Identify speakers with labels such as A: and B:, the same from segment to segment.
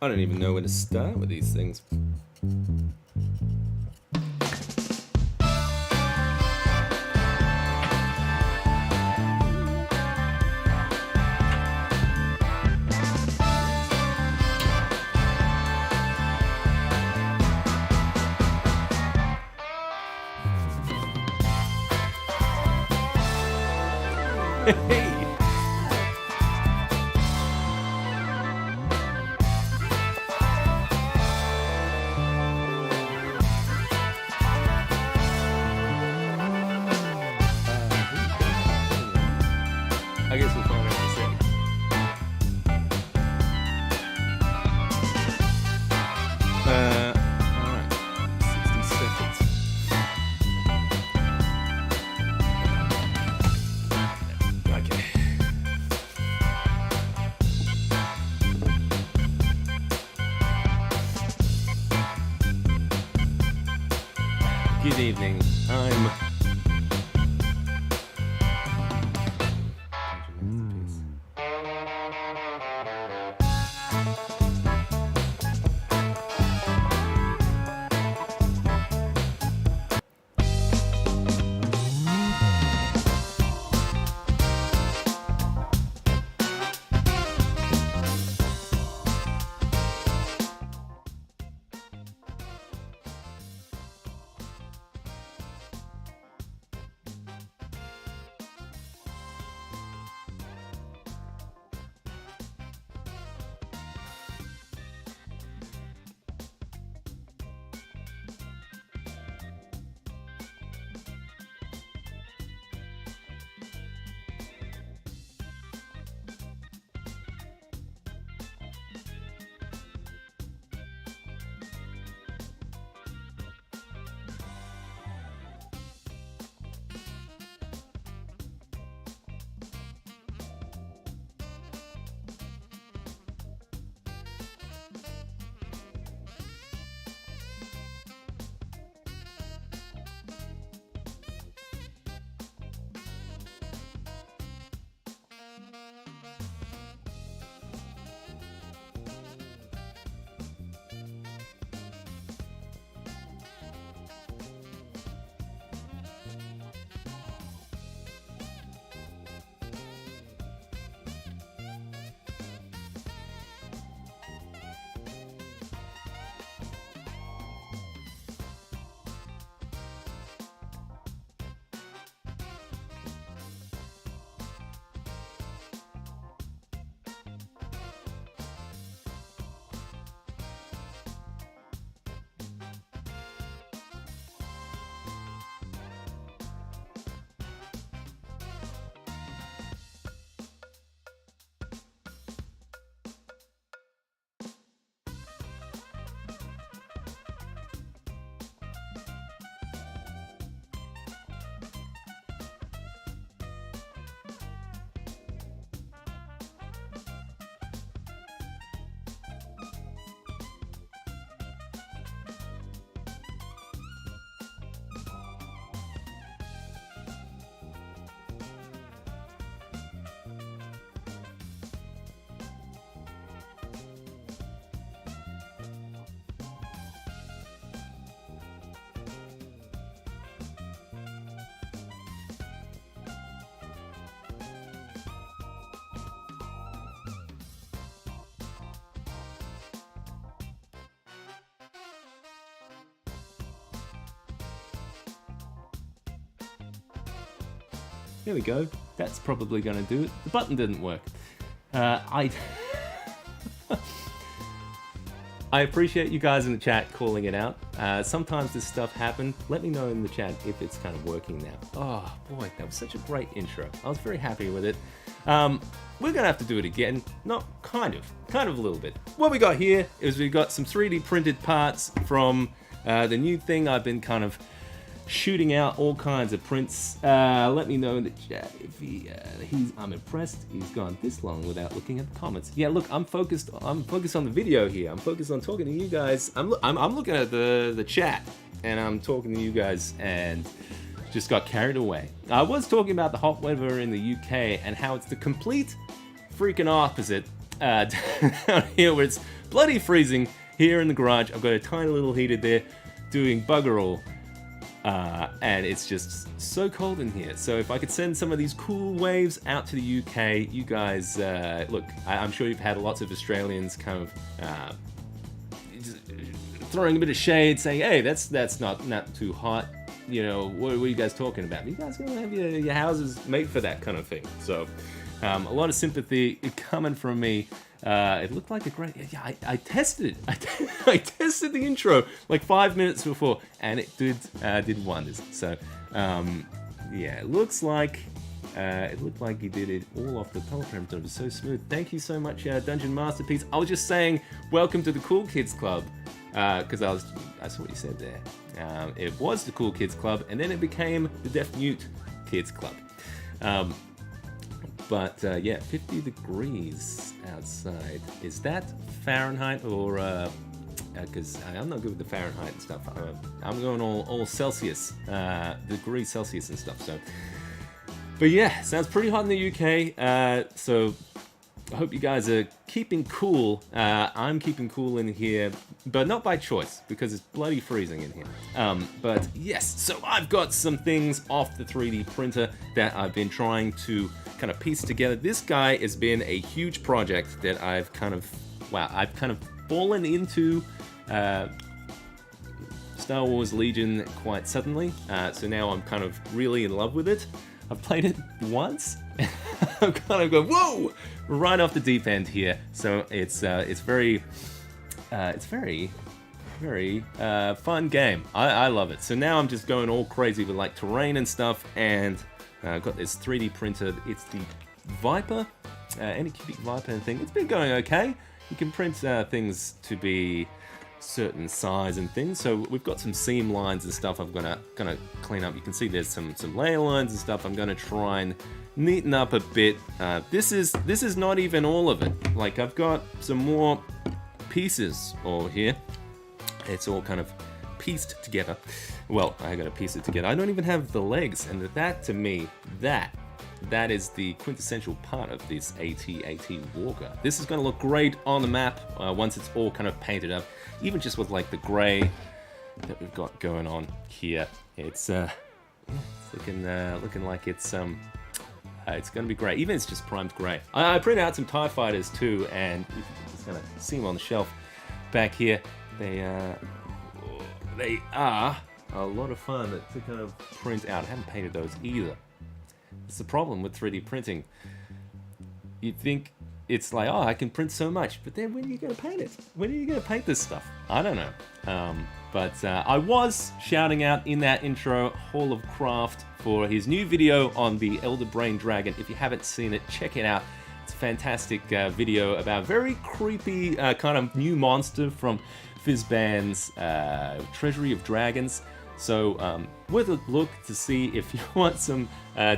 A: I don't even know where to start with these things. Hey! I guess we'll find out in a second. Alright. 60 seconds. Okay. Good evening. I'm There we go. That's probably going to do it. The button didn't work. I appreciate you guys in the chat calling it out. Sometimes this stuff happens. Let me know in the chat if it's kind of working now. Oh boy, that was such a great intro. I was very happy with it. We're going to have to do it again. Not kind of a little bit. What we got here is we've got some 3D printed parts from the new thing I've been kind of shooting out all kinds of prints. Let me know in the chat if I'm impressed he's gone this long without looking at the comments. Yeah, look, I'm focused on the video here. I'm focused on talking to you guys. I'm looking at the chat and I'm talking to you guys and just got carried away. I was talking about the hot weather in the UK and how it's the complete freaking opposite down here where it's bloody freezing here in the garage. I've got a tiny little heater there doing bugger all. And it's just so cold in here. So if I could send some of these cool waves out to the UK, you guys, look, I'm sure you've had lots of Australians kind of throwing a bit of shade, saying, hey, that's not too hot. You know, what are you guys talking about? You guys gonna have your houses made for that kind of thing. So a lot of sympathy coming from me. It looked like a great... Yeah, I tested it. I tested the intro like 5 minutes before, and it did wonders. So, yeah, it looked like you did it all off the top. It was so smooth. Thank you so much, Dungeon Masterpiece. I was just saying, welcome to the Cool Kids Club, because I saw what you said there. It was the Cool Kids Club, and then it became the Deaf Mute Kids Club. But yeah, 50 degrees outside. Is that Fahrenheit or... because I'm not good with the Fahrenheit and stuff. I'm going all Celsius, degrees Celsius and stuff. So, but yeah, sounds pretty hot in the UK. So I hope you guys are keeping cool. I'm keeping cool in here, but not by choice because it's bloody freezing in here. But yes, so I've got some things off the 3D printer that I've been trying to kind of piece together. This guy has been a huge project that I've kind of fallen into Star Wars Legion quite suddenly. So now I'm kind of really in love with it. I've played it once. I'm kind of going, whoa, right off the deep end here. So it's very fun game. I love it. So now I'm just going all crazy with like terrain and stuff, and I've got this 3D printer. It's the Viper, Anycubic Viper thing. It's been going okay. You can print things to be certain size and things. So we've got some seam lines and stuff I'm gonna clean up. You can see there's some layer lines and stuff. I'm gonna try and neaten up a bit. This is not even all of it. Like, I've got some more pieces over here. It's all kind of pieced together. Well, I gotta piece it together. I don't even have the legs, and that to me, that is the quintessential part of this AT-AT Walker. This is gonna look great on the map once it's all kind of painted up, even just with like the gray that we've got going on here. It's looking like it's gonna be great. Even it's just primed gray. I printed out some TIE Fighters too, and you can just kind of see them on the shelf back here. They are a lot of fun to kind of print out. I haven't painted those either. It's the problem with 3D printing. You'd think it's like, oh, I can print so much, but then when are you going to paint it? When are you going to paint this stuff? I don't know. But I was shouting out in that intro, Hall of Craft, for his new video on the Elder Brain Dragon. If you haven't seen it, check it out. It's a fantastic video about a very creepy kind of new monster from Fizban's Treasury of Dragons. So worth a look to see if you want some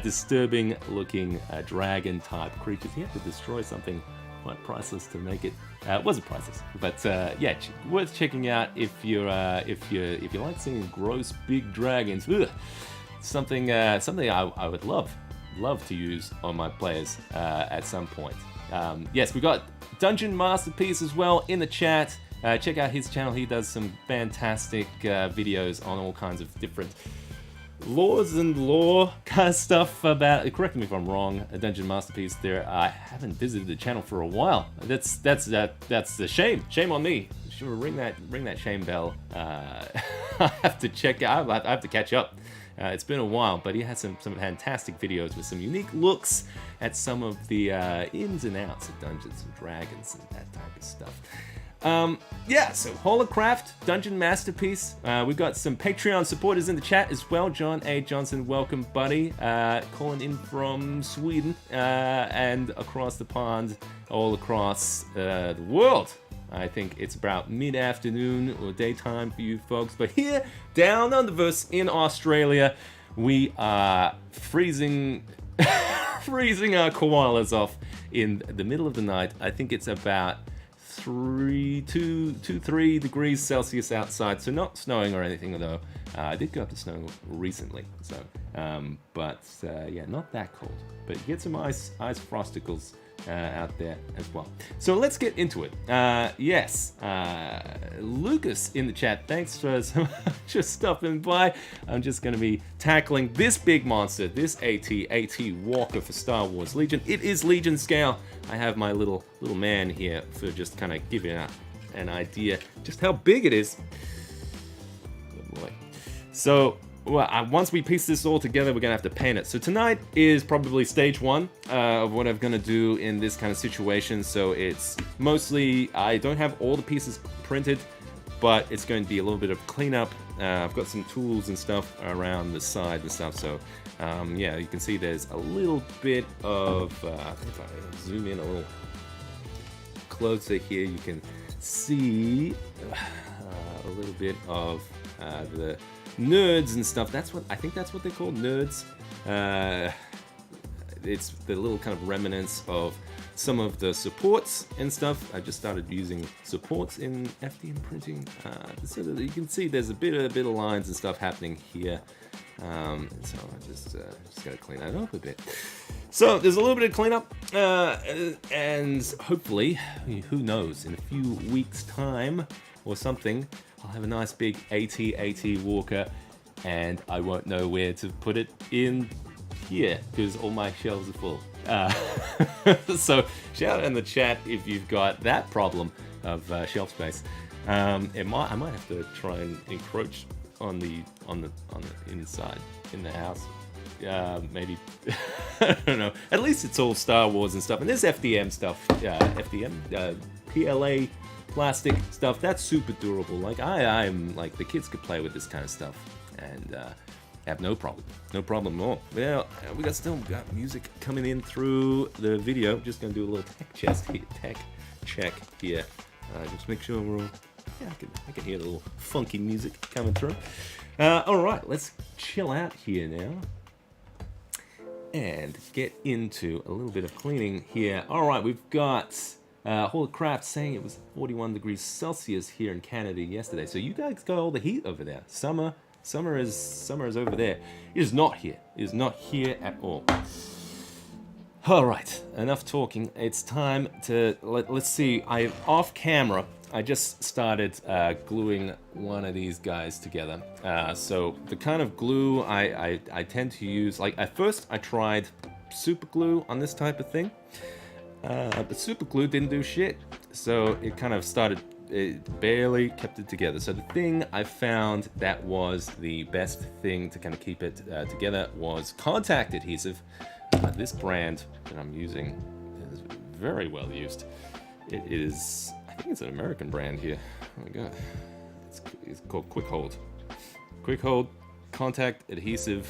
A: disturbing looking dragon type creatures. You have to destroy something quite priceless to make it. It wasn't priceless, but yeah, worth checking out if you like seeing gross big dragons. Ugh. Something I would love to use on my players at some point. Yes, we got Dungeon Masterpiece as well in the chat. Check out his channel. He does some fantastic videos on all kinds of different laws and lore kind of stuff about. Correct me if I'm wrong. A Dungeon Masterpiece. There, I haven't visited the channel for a while. That's the shame. Shame on me. Sure, ring that shame bell. I have to check out. I have to catch up. It's been a while, but he has some fantastic videos with some unique looks at some of the ins and outs of Dungeons and Dragons and that type of stuff. Yeah, so Holocraft, Dungeon Masterpiece. We've got some Patreon supporters in the chat as well. John A. Johnson, welcome, buddy. Calling in from Sweden and across the pond, all across the world. I think it's about mid-afternoon or daytime for you folks. But here, down underverse in Australia, we are freezing our koalas off in the middle of the night. I think it's about 3 degrees Celsius outside, so not snowing or anything though. I did go up to snow recently, so yeah, not that cold. But get some ice frosticles out there as well. So let's get into it. Yes, Lucas in the chat, thanks for just stopping by. I'm just going to be tackling this big monster, this AT Walker for Star Wars Legion. It is Legion scale. I have my little man here for just kind of giving an idea just how big it is. Oh boy. So, well, once we piece this all together, we're going to have to paint it. So tonight is probably stage one of what I'm going to do in this kind of situation. So it's mostly, I don't have all the pieces printed, but it's going to be a little bit of cleanup. I've got some tools and stuff around the side and stuff. So yeah, you can see there's a little bit of, if I zoom in a little closer here, you can see a little bit of the nerds and stuff. I think that's what they're called, nerds. It's the little kind of remnants of some of the supports and stuff. I just started using supports in FDM printing, so that you can see there's a bit of lines and stuff happening here. So I just gotta clean that up a bit. So there's a little bit of cleanup, and hopefully, who knows, in a few weeks' time or something, I'll have a nice big AT Walker, and I won't know where to put it in here because all my shelves are full. So shout out in the chat if you've got that problem of shelf space. I might have to try and encroach on the inside in the house. Maybe I don't know. At least it's all Star Wars and stuff, and there's FDM stuff. PLA. Plastic stuff, that's super durable. Like I'm like, the kids could play with this kind of stuff and have no problem at all. Well, we got music coming in through the video. Just gonna do a little tech check here. Just make sure we're all, yeah, I can hear the little funky music coming through. All right, let's chill out here now and get into a little bit of cleaning here. All right, we've got Holocraft saying it was 41 degrees Celsius here in Canada yesterday. So you guys got all the heat over there. Summer is over there. It is not here. It is not here at all. All right, enough talking. It's time to let's see. Off camera, I just started gluing one of these guys together. So the kind of glue I tend to use, like at first I tried super glue on this type of thing. But super glue didn't do shit, so it kind of started, it barely kept it together. So the thing I found that was the best thing to kind of keep it together was contact adhesive. This brand that I'm using is very well used. It is, I think it's an American brand here. Oh my god, it's called Quick Hold. Quick Hold contact adhesive.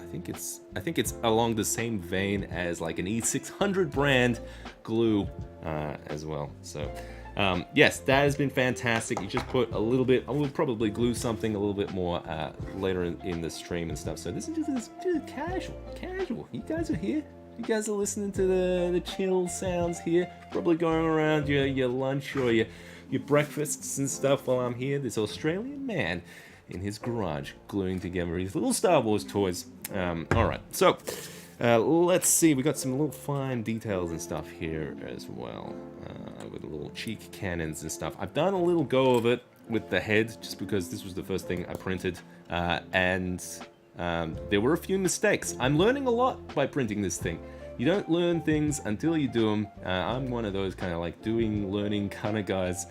A: I think it's along the same vein as like an E600 brand glue as well. So yes, that has been fantastic. You just put a little bit. I will probably glue something a little bit more later in the stream and stuff. So this is just casual. You guys are here. You guys are listening to the chill sounds here. Probably going around your lunch or your breakfasts and stuff while I'm here. This Australian man in his garage gluing together his little Star Wars toys. All right, so let's see. We got some little fine details and stuff here as well, with little cheek cannons and stuff. I've done a little go of it with the head just because this was the first thing I printed, and there were a few mistakes. I'm learning a lot by printing this thing. You don't learn things until you do them. I'm one of those kind of like learning kind of guys.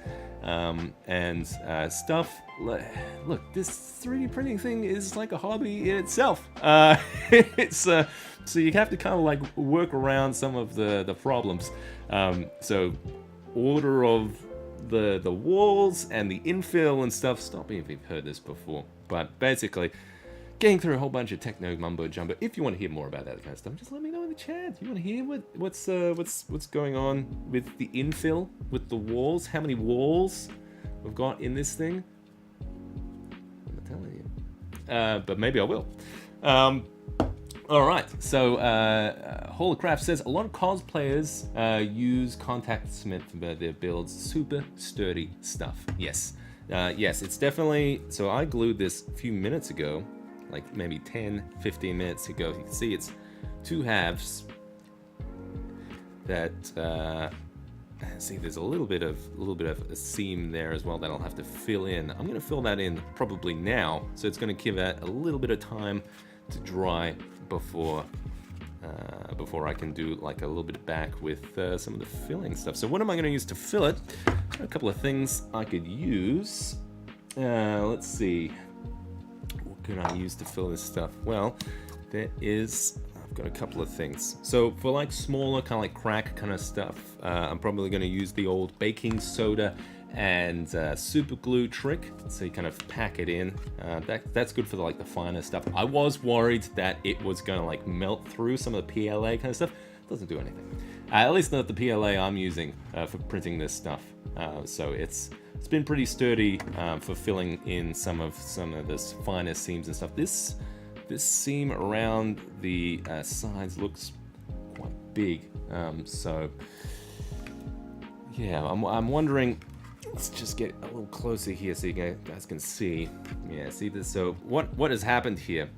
A: And stuff. Look, this 3D printing thing is like a hobby in itself. It's so you have to kind of like work around some of the problems. So order of the walls and the infill and stuff. Stop me if you've heard this before, but basically getting through a whole bunch of techno mumbo jumbo. If you want to hear more about that kind of stuff, just let me know in the chat. You want to hear what's going on with the infill, with the walls, how many walls we've got in this thing? I'm not telling you, but maybe I will. All right, so Holocraft says a lot of cosplayers use contact cement for their builds. Super sturdy stuff. Yes, Yes, it's definitely... So I glued this a few minutes ago, like maybe 10, 15 minutes ago. You can see it's two halves that... see, there's a little bit of a seam there as well that I'll have to fill in. I'm going to fill that in probably now, so it's going to give that a little bit of time to dry before I can do like a little bit back with some of the filling stuff. So what am I going to use to fill it? A couple of things I could use. Let's see. What can I use to fill this stuff? Well, I've got a couple of things. So for like smaller kind of like crack kind of stuff, I'm probably going to use the old baking soda and super glue trick. So you kind of pack it in. That's good for the finer stuff. I was worried that it was going to like melt through some of the PLA kind of stuff. It doesn't do anything. At least not the PLA I'm using for printing this stuff. So it's been pretty sturdy for filling in some of this finer seams and stuff. This seam around the sides looks quite big. So yeah, I'm wondering. Let's just get a little closer here so you guys can see. Yeah, see this. So what has happened here?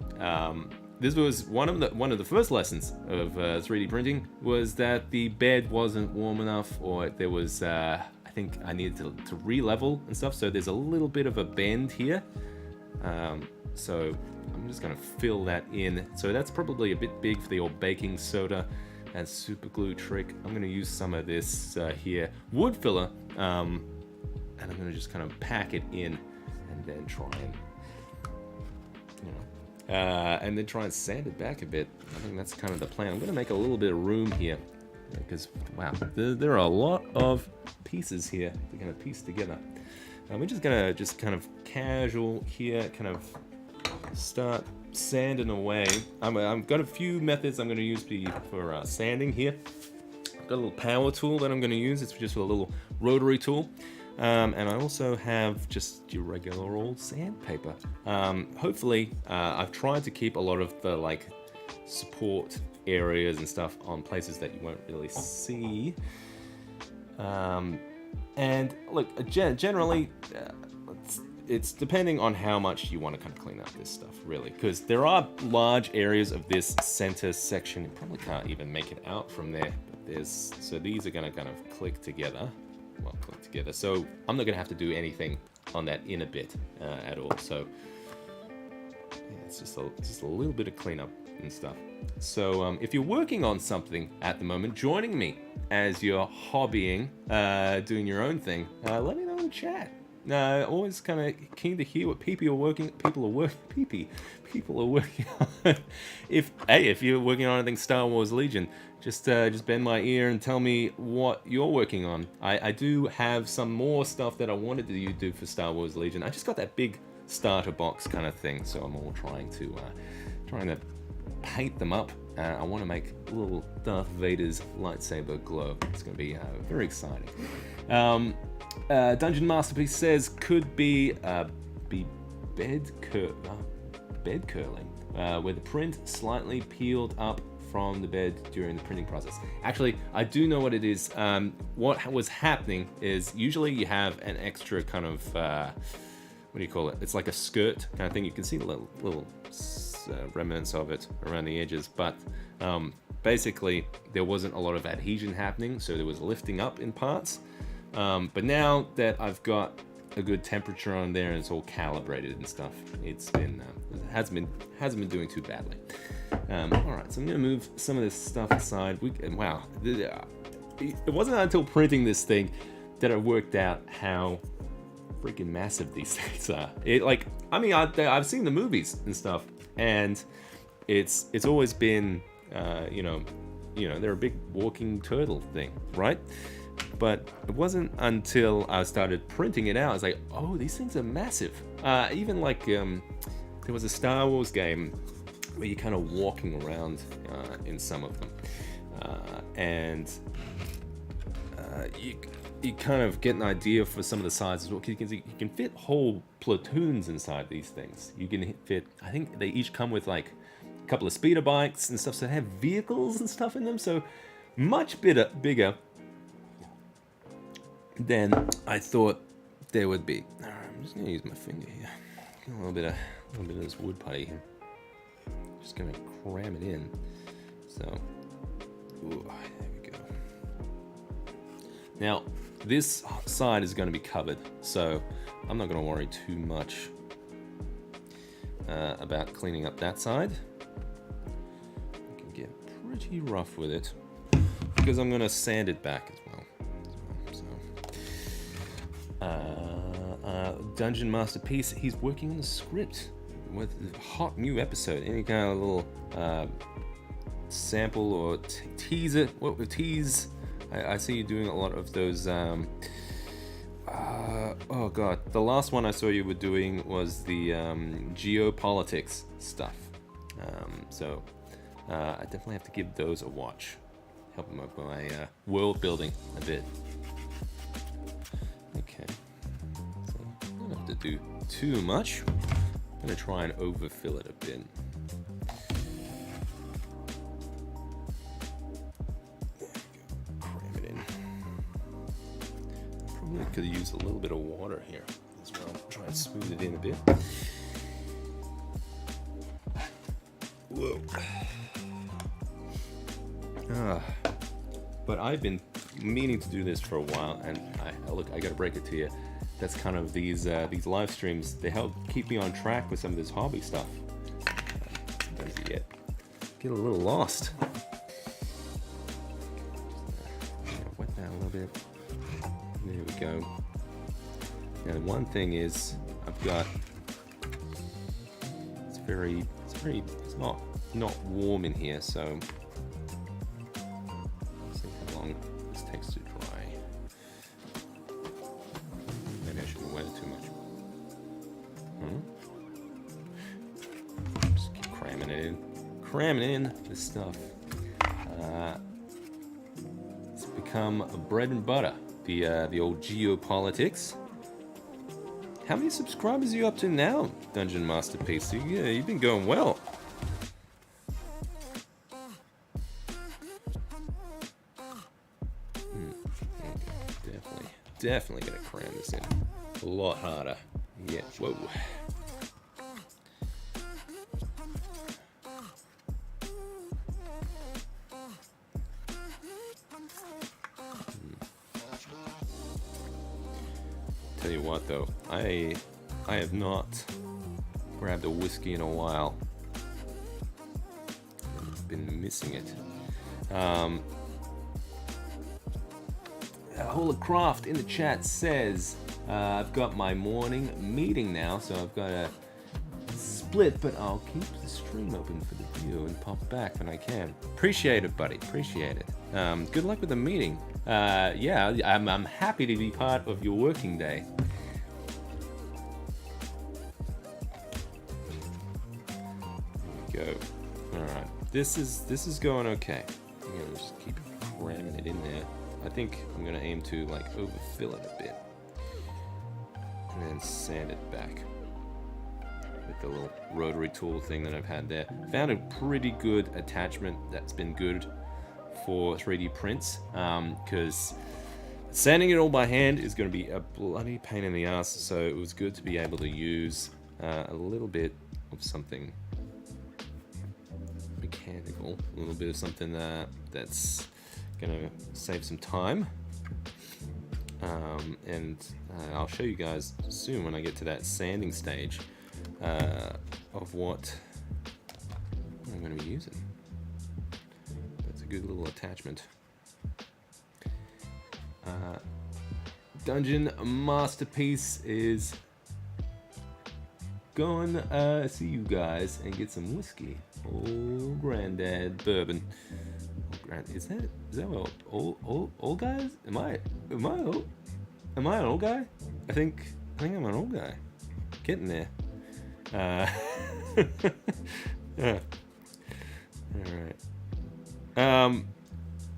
A: This was one of the first lessons of 3D printing, was that the bed wasn't warm enough, or there was I think I needed to re-level and stuff. So there's a little bit of a bend here. So I'm just gonna fill that in. So that's probably a bit big for the old baking soda and super glue trick. I'm gonna use some of this here wood filler. And I'm going to just kind of pack it in and then try and sand it back a bit. I think that's kind of the plan. I'm going to make a little bit of room here because, wow, there are a lot of pieces here to kind of piece together. And we're just going to kind of casual here, kind of start sanding away. I've got a few methods I'm going to use for sanding here. I've got a little power tool that I'm going to use. It's just a little rotary tool. And I also have just your regular old sandpaper. Hopefully, I've tried to keep a lot of the support areas and stuff on places that you won't really see. And look, generally, it's depending on how much you want to kind of clean up this stuff, really, because there are large areas of this center section. You probably can't even make it out from there. So these are going to kind of click together. So I'm not gonna have to do anything on that inner bit at all. So yeah, it's just a little bit of cleanup and stuff. So if you're working on something at the moment, joining me as you're hobbying, doing your own thing, let me know in the chat. Always kind of keen to hear what people are working on. If you're working on anything Star Wars Legion, just bend my ear and tell me what you're working on. I do have some more stuff that I wanted to do for Star Wars Legion. I just got that big starter box kind of thing, so I'm all trying to paint them up. I want to make little Darth Vader's lightsaber glow. It's going to be very exciting. Dungeon Masterpiece says could be bed curling, where the print slightly peeled up from the bed during the printing process. Actually, I do know what it is. What was happening is usually you have an extra kind of what do you call it? It's like a skirt kind of thing. You can see the little remnants of it around the edges, but basically there wasn't a lot of adhesion happening, so there was lifting up in parts. But now that I've got a good temperature on there and it's all calibrated and stuff, it hasn't been doing too badly. All right, so I'm gonna move some of this stuff aside. Wow, it wasn't until printing this thing that I worked out how freaking massive these things are. I've seen the movies and stuff, and it's always been they're a big walking turtle thing, right? But it wasn't until I started printing it out, I was like, oh, these things are massive. Even there was a Star Wars game where you're kind of walking around in some of them, and you kind of get an idea for some of the sizes. You can fit whole platoons inside these things. You can fit, I think they each come with like a couple of speeder bikes and stuff, so they have vehicles and stuff in them, so much bigger than I thought there would be. I'm just gonna use my finger here. Get a little bit of this wood putty here. Just gonna cram it in. So, ooh, there we go. Now, this side is going to be covered, so I'm not going to worry too much about cleaning up that side. I can get pretty rough with it because I'm going to sand it back as well. Dungeon Masterpiece, he's working on the script with a hot new episode. Any kind of little sample or teaser? What with tease? I see you doing a lot of those. Oh god, the last one I saw you were doing was the geopolitics stuff. So I definitely have to give those a watch. Help them up my world building a bit. Okay, so I don't have to do too much. I'm gonna try and overfill it a bit. Could use a little bit of water here as well. Try and smooth it in a bit. Whoa. But I've been meaning to do this for a while, and look, I gotta break it to you. That's kind of these live streams. They help keep me on track with some of this hobby stuff. Sometimes you get a little lost. Wet that a little bit. There we go. Now the one thing is, I've got it's not warm in here, so let's see how long this takes to dry. Maybe I shouldn't wet it too much. Just keep cramming in this stuff. It's become bread and butter. The old geopolitics. How many subscribers are you up to now, Dungeon Masterpiece? Yeah, you've been going well. Definitely gonna cram this in a lot harder. Yeah, whoa. Tell you what though, I have not grabbed a whiskey in a while. I've been missing it. Holocraft in the chat says, I've got my morning meeting now, so I've got to split, but I'll keep the stream open for the view and pop back when I can. Appreciate it, buddy. Appreciate it. Good luck with the meeting. Yeah, I'm happy to be part of your working day. There we go. All right, this is going okay. I'm gonna just keep cramming it in there. I think I'm gonna aim to like overfill it a bit, and then sand it back with the little rotary tool thing that I've had there. Found a pretty good attachment that's been good for 3D prints, because sanding it all by hand is going to be a bloody pain in the ass, so it was good to be able to use a little bit of something mechanical, a little bit of something that's going to save some time, and I'll show you guys soon when I get to that sanding stage of what I'm going to be using. Good little attachment. Dungeon Masterpiece is going to see you guys and get some whiskey. Old Granddad bourbon. Is that what old guys? Am I an old guy? I think I'm an old guy. Getting there. Yeah. All right.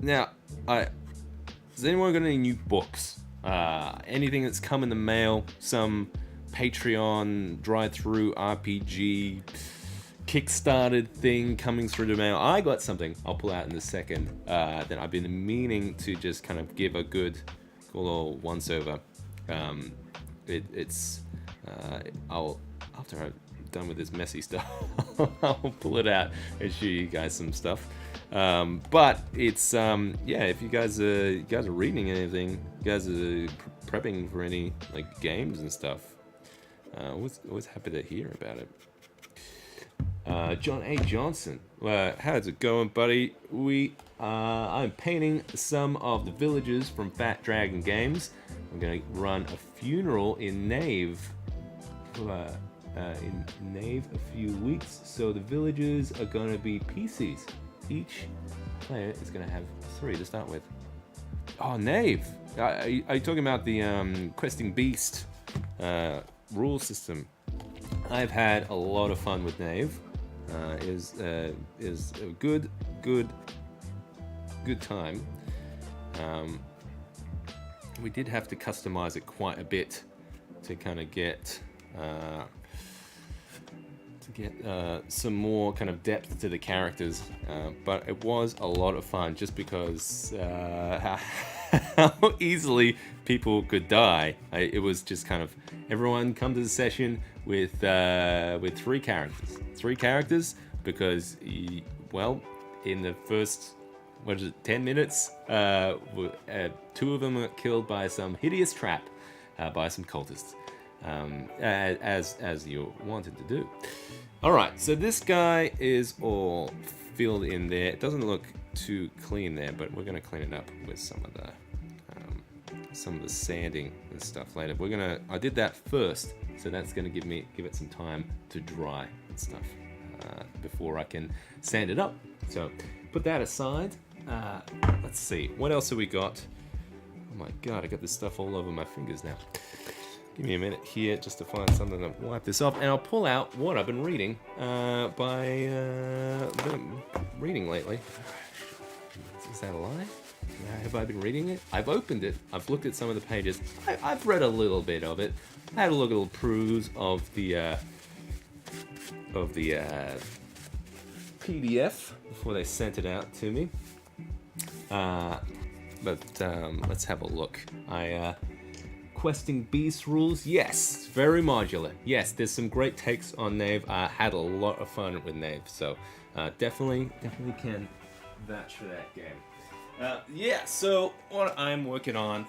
A: Now, has anyone got any new books? Anything that's come in the mail? Some Patreon drive-through RPG kickstarted thing coming through the mail? I got something I'll pull out in a second that I've been meaning to just kind of give a good little once-over. it's I'll after I'm done with this messy stuff, I'll pull it out and show you guys some stuff. But it's yeah, if you guys are reading anything, you guys are prepping for any like games and stuff, always happy to hear about it. John A. Johnson, how's it going, buddy? I'm painting some of the villagers from Fat Dragon Games. I'm gonna run a funeral in Nave. In Nave a few weeks, so the villagers are gonna be PCs. Each player is gonna have 3 to start with. Oh, Nave! Are you talking about the Questing Beast rule system? I've had a lot of fun with Nave. Is a good time. We did have to customize it quite a bit to kind of get some more kind of depth to the characters, but it was a lot of fun just because how easily people could die. It was just kind of everyone come to the session with 3 characters because well, in the first 10 minutes, 2 of them were killed by some hideous trap by some cultists. As you wanted to do. All right, so this guy is all filled in there. It doesn't look too clean there, but we're gonna clean it up with some of the sanding and stuff later. I did that first, so that's gonna give it some time to dry and stuff before I can sand it up. So put that aside. Let's see, what else have we got? Oh my god, I got this stuff all over my fingers now. Give me a minute here just to find something to wipe this off, and I'll pull out what I've been reading reading lately. Is that a lie? Have I been reading it? I've opened it. I've looked at some of the pages. I've read a little bit of it. I had a little peruse of the PDF before they sent it out to me. But let's have a look. Questing Beast rules, yes, very modular. Yes, there's some great takes on Nave. I had a lot of fun with Nave, so definitely can vouch for that game. Yeah, so what I'm working on,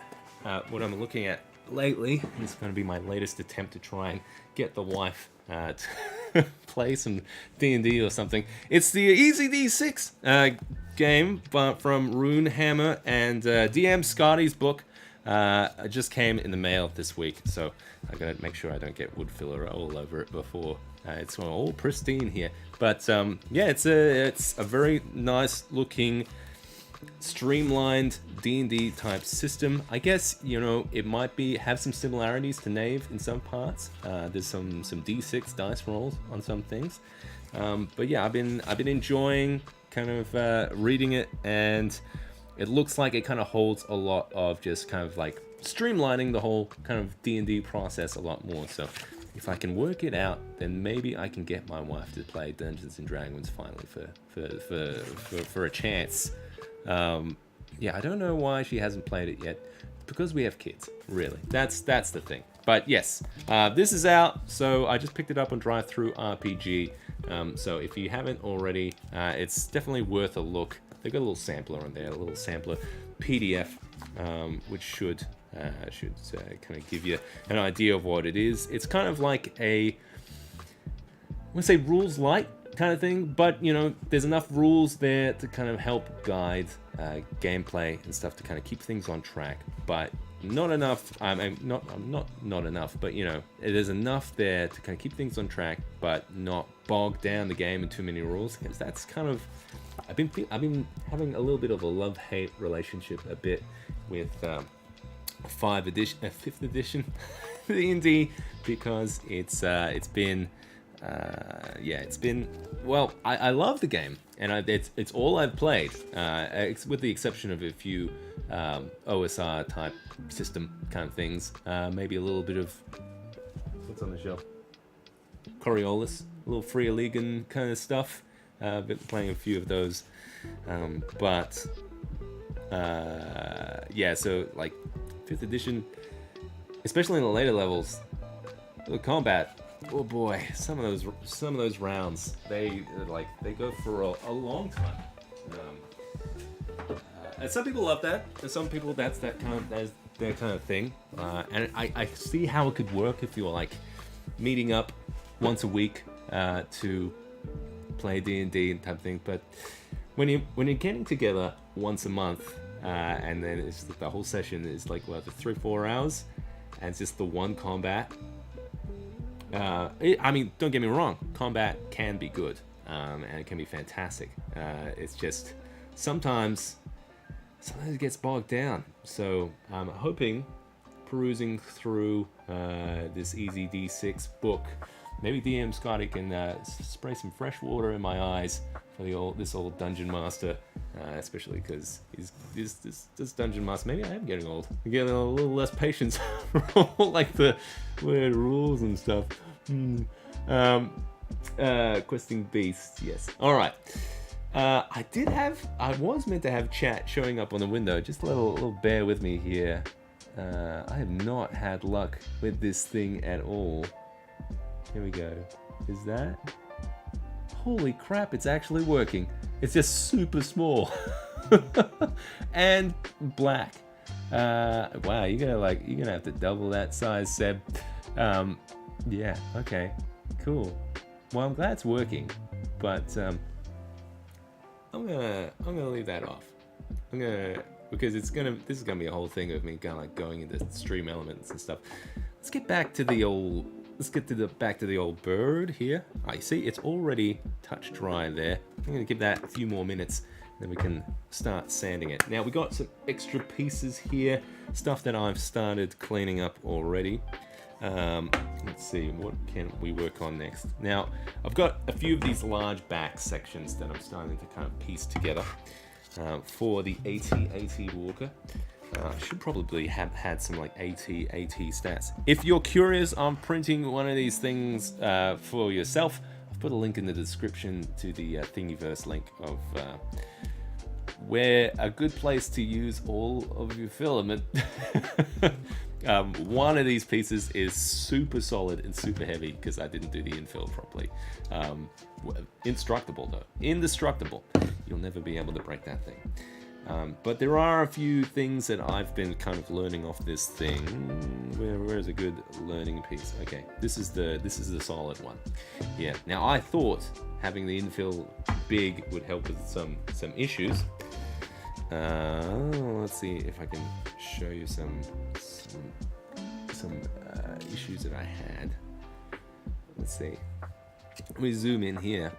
A: what I'm looking at lately, is going to be my latest attempt to try and get the wife to play some D&D or something. It's the Easy D6 game, but from Runehammer and DM Scotty's book. It just came in the mail this week, so I gotta make sure I don't get wood filler all over it before it's all pristine here. But yeah, it's a very nice looking, streamlined D&D type system. I guess it might have some similarities to Nave in some parts. There's some D6 dice rolls on some things, but yeah, I've been enjoying kind of reading it, and it looks like it kind of holds a lot of just kind of like streamlining the whole kind of D&D process a lot more. So if I can work it out, then maybe I can get my wife to play Dungeons and Dragons finally for a chance. Yeah, I don't know why she hasn't played it yet. Because we have kids, really. That's the thing. But yes, this is out, so I just picked it up on Drive-Thru RPG. So if you haven't already, it's definitely worth a look. They've got a little sampler on there, a little sampler PDF, which should kind of give you an idea of what it is. It's kind of like I want to say rules light kind of thing, but there's enough rules there to kind of help guide gameplay and stuff to kind of keep things on track, but not enough. Not enough, but there's enough there to kind of keep things on track, but not bog down the game in too many rules, because that's kind of I've been having a little bit of a love-hate relationship a bit with 5th edition D&D, because it's been well, I love the game, and it's all I've played, with the exception of a few OSR type system kind of things, maybe a little bit of what's on the shelf, Coriolis, a little Free League kind of stuff. I've been playing a few of those, but yeah, so like 5th edition, especially in the later levels, the combat. Oh boy, some of those rounds, they go for a long time. And some people love that, and some people that's their kind of thing. And I see how it could work if you're like meeting up once a week to play D&D and type of thing. But when you're getting together once a month, and then it's the whole session is like 3-4 hours, and it's just the one combat. I mean, don't get me wrong, combat can be good, and it can be fantastic. It's just sometimes it gets bogged down. So I'm hoping, perusing through this Easy D6 book, maybe DM Scotty can spray some fresh water in my eyes for this old dungeon master, especially because this dungeon master. Maybe I am getting old. I'm getting a little less patience for all like the weird rules and stuff. Questing beasts, yes. All right. I was meant to have chat showing up on the window. Just a little bear with me here. I have not had luck with this thing at all. Here we go. Is that? Holy crap, it's actually working. It's just super small. And black. Wow, you're gonna have to double that size, Seb. Yeah, okay. Cool. Well, I'm glad it's working, but I'm gonna leave that off. Because this is gonna be a whole thing of me kind of like going into stream elements and stuff. Let's get back to the old bird here. You see, it's already touch dry there. I'm gonna give that a few more minutes, then we can start sanding it. Now we got some extra pieces here, stuff that I've started cleaning up already. Let's see, what can we work on next? Now, I've got a few of these large back sections that I'm starting to kind of piece together for the AT Walker. I should probably have had some like AT stats. If you're curious on printing one of these things for yourself, I've put a link in the description to the Thingiverse link of where a good place to use all of your filament. One of these pieces is super solid and super heavy because I didn't do the infill properly. Indestructible though. Indestructible. You'll never be able to break that thing. But there are a few things that I've been kind of learning off this thing. Where is a good learning piece? Okay, this is the solid one. Yeah. Now I thought having the infill big would help with some issues. Let's see if I can show you some issues that I had. Let's see. Let me zoom in here.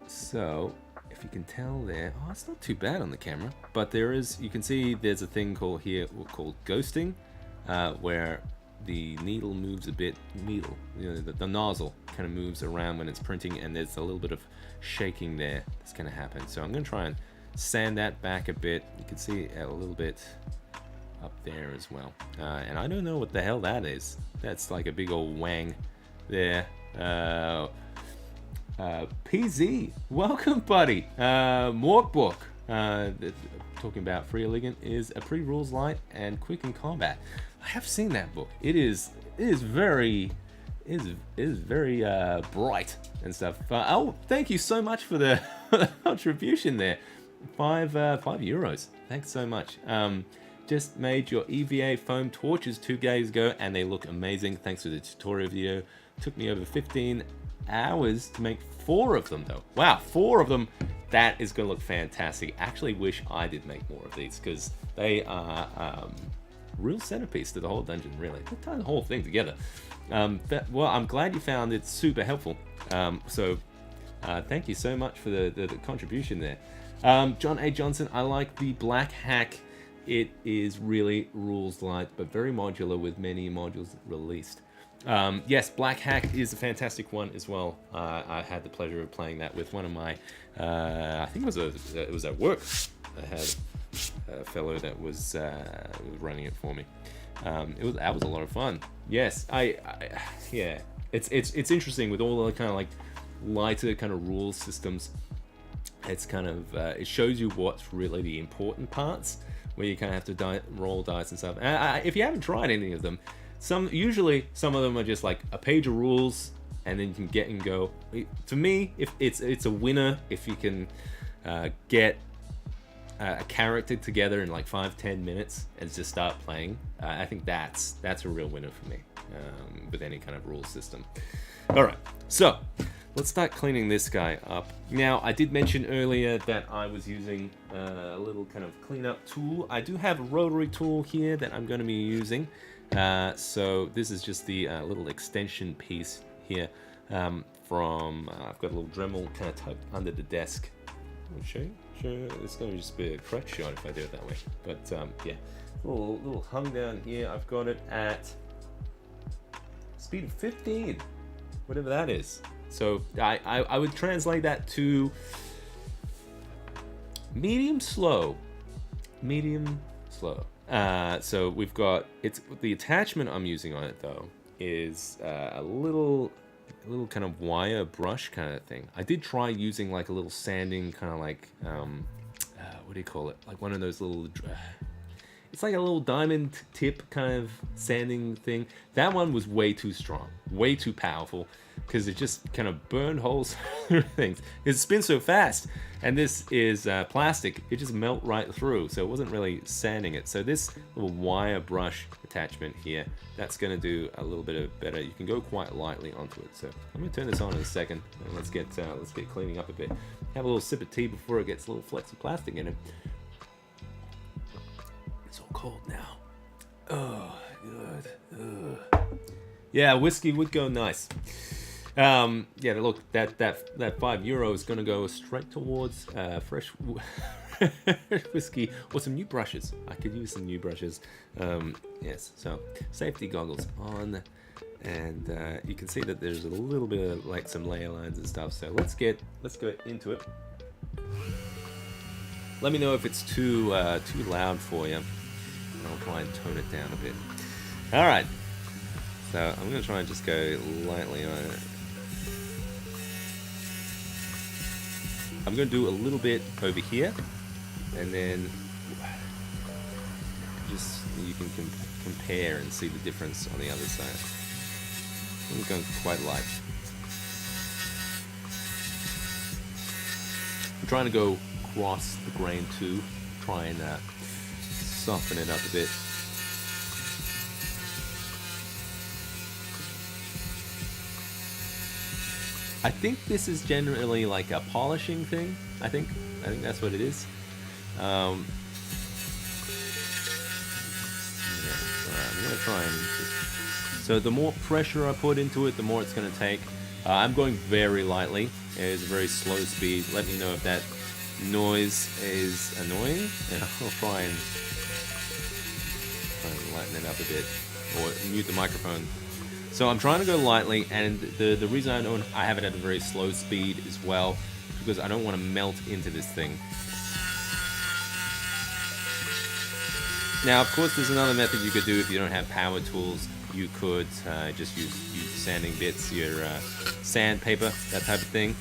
A: So if you can tell there, it's not too bad on the camera, but you can see there's a thing called ghosting, where the needle moves a bit. The nozzle kind of moves around when it's printing, and there's a little bit of shaking there that's going to happen. So I'm going to try and sand that back a bit. You can see a little bit up there as well. And I don't know what the hell that is. That's like a big old wang there. PZ, welcome buddy. Mork book. Talking about Free Elegant is a pre-rules light and quick in combat. I have seen that book. It is very bright and stuff. Thank you so much for the contribution there. 5 euros. Thanks so much. Just made your EVA foam torches 2 days ago and they look amazing. Thanks for the tutorial video. Took me over 15 hours to make 4 of them though. Wow, 4 of them. That is going to look fantastic. Actually wish I did make more of these because they are real centerpiece to the whole dungeon, really. They tie the whole thing together. Well, I'm glad you found it super helpful. Thank you so much for the contribution there. John A. Johnson, I like the black hack. It is really rules light, but very modular with many modules released. Yes, Black Hack is a fantastic one as well. I had the pleasure of playing that with one of my, I think it was at work. I had a fellow that was running it for me. That was a lot of fun. Yes, yeah, it's interesting with all the kind of like lighter kind of rule systems it's kind of it shows you what's really the important parts, where you kind of have to roll dice and stuff. If you haven't tried any of them, usually some of them are just like a page of rules, and then you can get and go. To me, if it's a winner if you can get a character together in like 5-10 minutes and just start playing. I think that's a real winner for me with any kind of rule system. All right, so let's start cleaning this guy up. Now, I did mention earlier that I was using a little kind of cleanup tool. I do have a rotary tool here that I'm going to be using. So this is just the little extension piece here from, I've got a little Dremel kind of tucked under the desk. I'll show you. Sure, it's going to just be a correct shot if I do it that way. But yeah, little hung down here. I've got it at speed of 15, whatever that is. So I would translate that to medium slow. So we've got, it's the attachment I'm using on it though is a little kind of wire brush kind of thing. I did try using like a little sanding kind of like what do you call it? Like one of those little it's like a little diamond tip kind of sanding thing. That one was way too strong, way too powerful, because it just kind of burned holes through things. It spins so fast, and this is plastic. It just melt right through, so it wasn't really sanding it. So this little wire brush attachment here, that's going to do a little bit of better. You can go quite lightly onto it. So I'm going to turn this on in a second, and let's get cleaning up a bit. Have a little sip of tea before it gets a little flecks of plastic in it. It's all cold now. Oh, good. Yeah, whiskey would go nice. Yeah, look, that €5 is gonna go straight towards fresh whiskey or some new brushes. I could use some new brushes. Yes, so safety goggles on, and you can see that there's a little bit of like some layer lines and stuff. So let's go into it. Let me know if it's too loud for you. I'll try and tone it down a bit. All right. So I'm going to try and just go lightly on it. I'm going to do a little bit over here, and then just you can compare and see the difference on the other side. I'm going quite light. I'm trying to go across the grain too, try and soften it up a bit. I think this is generally like a polishing thing. I think that's what it is. Yeah, I'm gonna try and so the more pressure I put into it, the more it's gonna take. I'm going very lightly. It's a very slow speed. Let me know if that noise is annoying, and I'll try and lighten it up a bit, or mute the microphone. So I'm trying to go lightly, and the reason I have it at a very slow speed as well, because I don't want to melt into this thing. Now, of course, there's another method you could do if you don't have power tools. You could just use sanding bits, your sandpaper, that type of thing.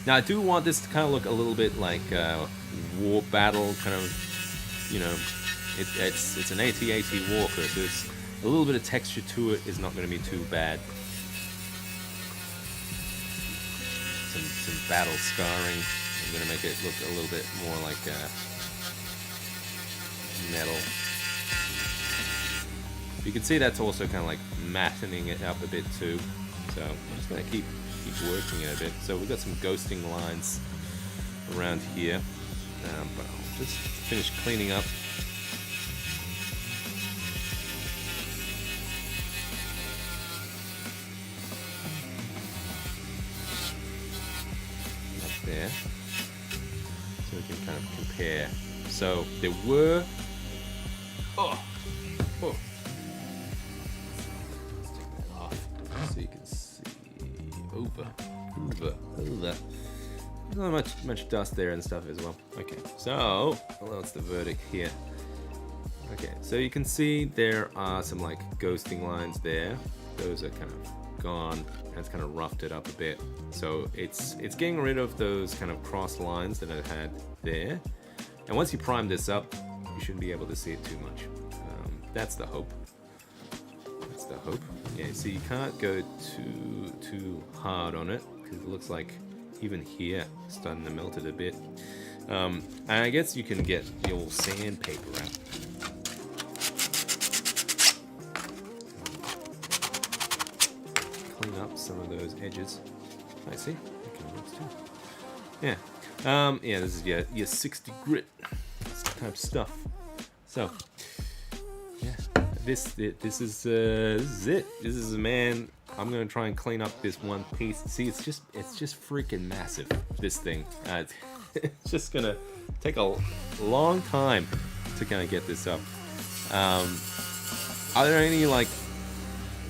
A: Now, I do want this to kind of look a little bit like war battle, kind of, you know, it's an AT-AT walker, so it's a little bit of texture to it is not going to be too bad. Some battle scarring. I'm going to make it look a little bit more like metal. You can see that's also kind of like mattening it up a bit too. So I'm just going to keep working it a bit. So we've got some ghosting lines around here, but I'll just finish cleaning up. Up there, so we can kind of compare. So there were. Oh. Let's take that off so you can see. Over. Not much dust there and stuff as well. Okay, so what's the verdict here? Okay, so you can see there are some like ghosting lines there. those are kind of gone, and it's kind of roughed it up a bit. So it's getting rid of those kind of cross lines that I had there. And once you prime this up, you shouldn't be able to see it too much. That's the hope. That's the hope. Yeah, so you can't go too hard on it, because it looks like even here it's starting to melt it a bit. And I guess you can get the old sandpaper out. Clean up some of those edges. I see. That kind of works too. Yeah. Yeah, this is your 60 grit type of stuff. So, yeah, this is it. This is, man. I'm gonna try and clean up this one piece. See, it's just freaking massive. This thing. It's just gonna take a long time to kind of get this up. Are there any like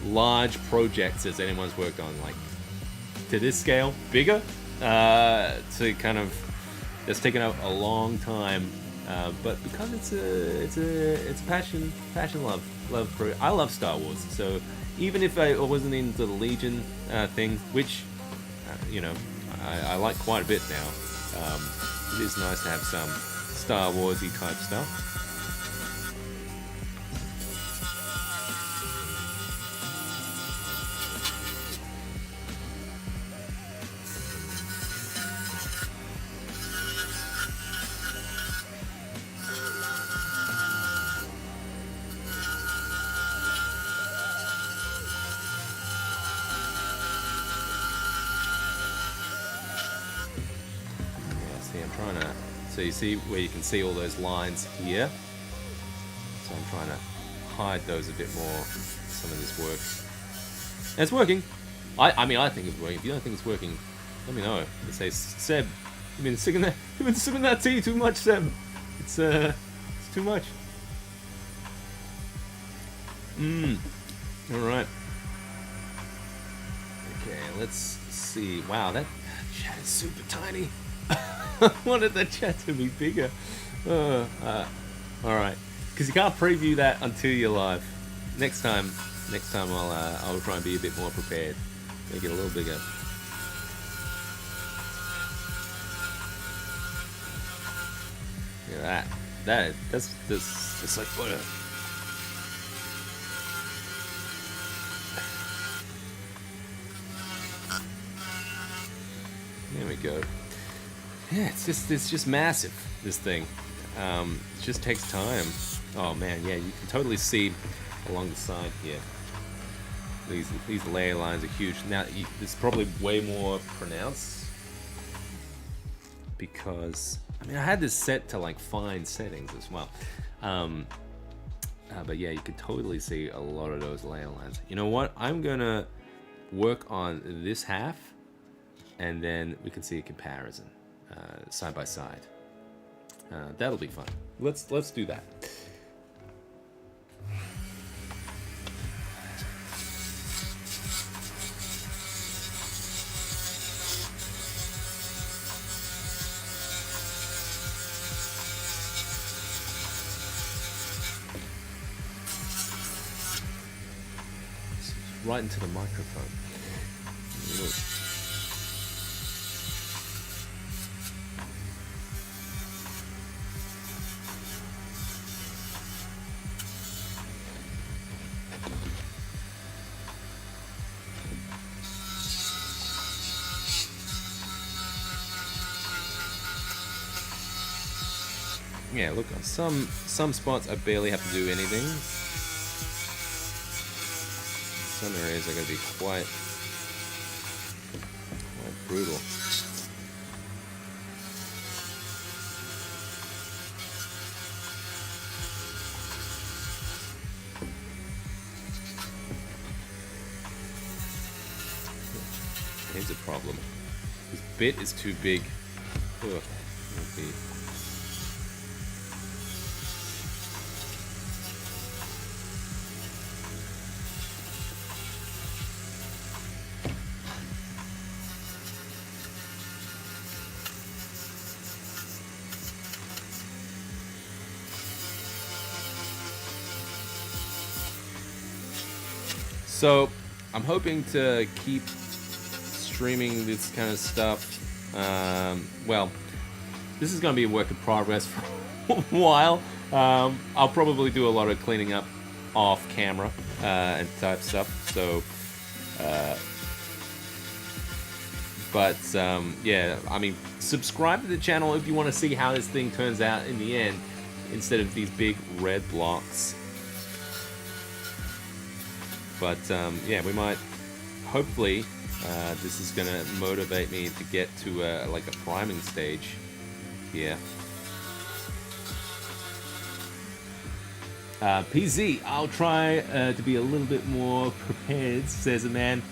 A: large projects that anyone's worked on, like to this scale, bigger, to kind of that's taken a long time, but because it's a passion love project. I love Star Wars, so even if I wasn't into the Legion thing, which you know I like quite a bit now, it is nice to have some Star Warsy type stuff. So you see where you can see all those lines here. So I'm trying to hide those a bit more. Some of this works. And it's working. I mean, I think it's working. If you don't think it's working, let me know. They say, Seb, you've been sipping that tea too much, Seb. It's too much. All right. Okay, let's see. Wow, that chat is super tiny. I wanted the chat to be bigger. Alright. Because you can't preview that until you're live. Next time I'll try and be a bit more prepared. Make it a little bigger. Yeah, that's like butter. There we go. Yeah, it's just massive, this thing. It just takes time. Oh man, yeah, you can totally see along the side here. These layer lines are huge. Now it's probably way more pronounced because I mean I had this set to like fine settings as well. But yeah, you can totally see a lot of those layer lines. You know what? I'm gonna work on this half, and then we can see a comparison. Side by side. That'll be fun. Let's do that. Right into the microphone. Look. Yeah, look, on some spots I barely have to do anything. Some areas are going to be quite brutal. Here's a problem. This bit is too big. Ugh, okay. So I'm hoping to keep streaming this kind of stuff. Well, this is going to be a work in progress for a while. I'll probably do a lot of cleaning up off camera and type stuff. So, yeah, I mean, subscribe to the channel if you want to see how this thing turns out in the end, instead of these big red blocks. But yeah, we might, hopefully, this is going to motivate me to get to like a priming stage here. PZ, I'll try to be a little bit more prepared, says a man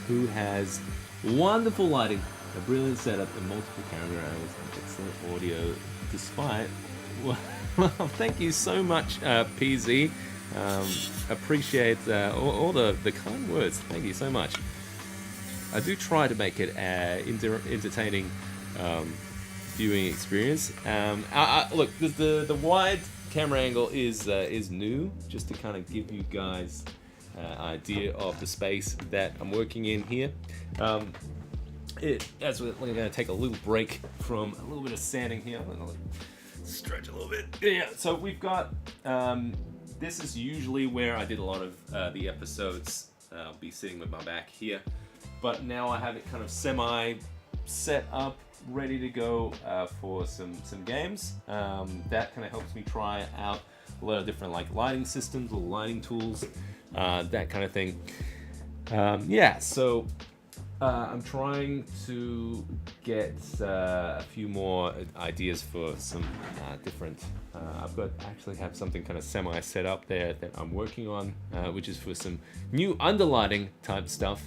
A: who has wonderful lighting, a brilliant setup, and multiple camera angles, and excellent audio, despite... Well, thank you so much, PZ. Appreciate all the kind words. Thank you so much. I do try to make it entertaining viewing experience. Look, the wide camera angle is new, just to kind of give you guys idea of the space that I'm working in here. As we're going to take a little break from a little bit of sanding here. I'm going to stretch a little bit. Yeah, so we've got... this is usually where I did a lot of the episodes. I'll be sitting with my back here. But now I have it kind of semi set up, ready to go for some games. That kind of helps me try out a lot of different like lighting systems or lighting tools, that kind of thing. Yeah, so I'm trying to get a few more ideas for some different... actually have something kind of semi set up there that I'm working on, which is for some new underlighting type stuff.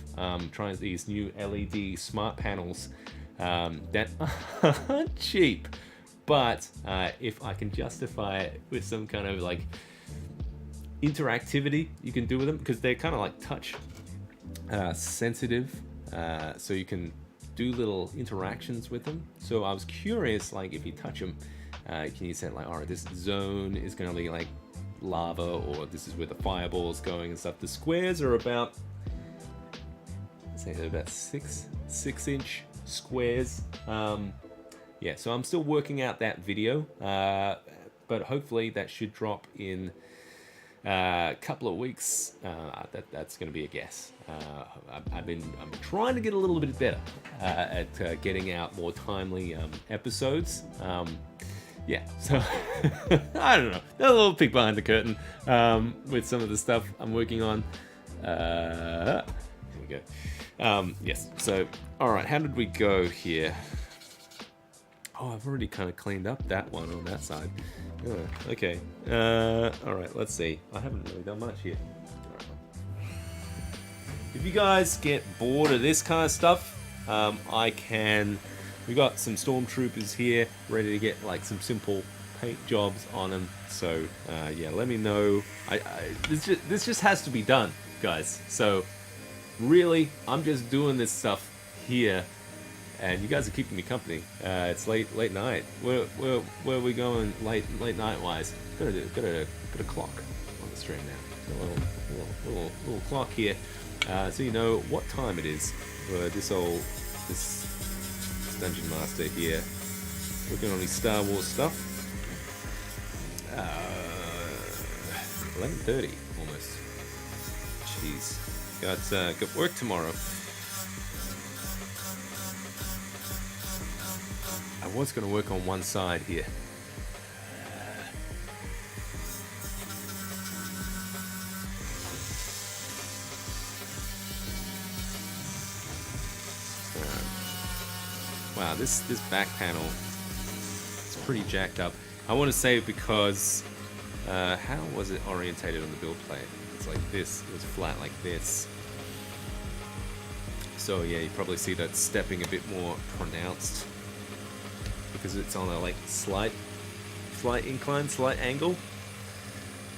A: Trying these new LED smart panels that aren't cheap, but if I can justify it with some kind of like interactivity you can do with them, because they're kind of like touch sensitive, so you can do little interactions with them. So I was curious, like if you touch them, can you say like, all right, this zone is going to be like lava, or this is where the fireball is going and stuff. The squares are about, say they're about six inch squares. Yeah, so I'm still working out that video, but hopefully that should drop in a couple of weeks. That's going to be a guess. I've been trying to get a little bit better at getting out more timely episodes. Yeah, so I don't know. A little peek behind the curtain with some of the stuff I'm working on. Here we go. Yes, so, all right, how did we go here? Oh, I've already kind of cleaned up that one on that side. Oh, okay. All right, let's see. I haven't really done much here. Right. If you guys get bored of this kind of stuff, we got some stormtroopers here ready to get like some simple paint jobs on them. So yeah, let me know. This just has to be done, guys. So really, I'm just doing this stuff here, and you guys are keeping me company. It's late night. Where are we going late night wise? Got a clock on the stream now. A little clock here, so you know what time it is. This Dungeon Master here, working on his Star Wars stuff. 11:30 almost. Jeez, got work tomorrow. I was going to work on one side here. Wow, this back panel is pretty jacked up. I want to say because how was it orientated on the build plate? It's like this. It was flat like this. So yeah, you probably see that stepping a bit more pronounced because it's on a like slight incline, slight angle.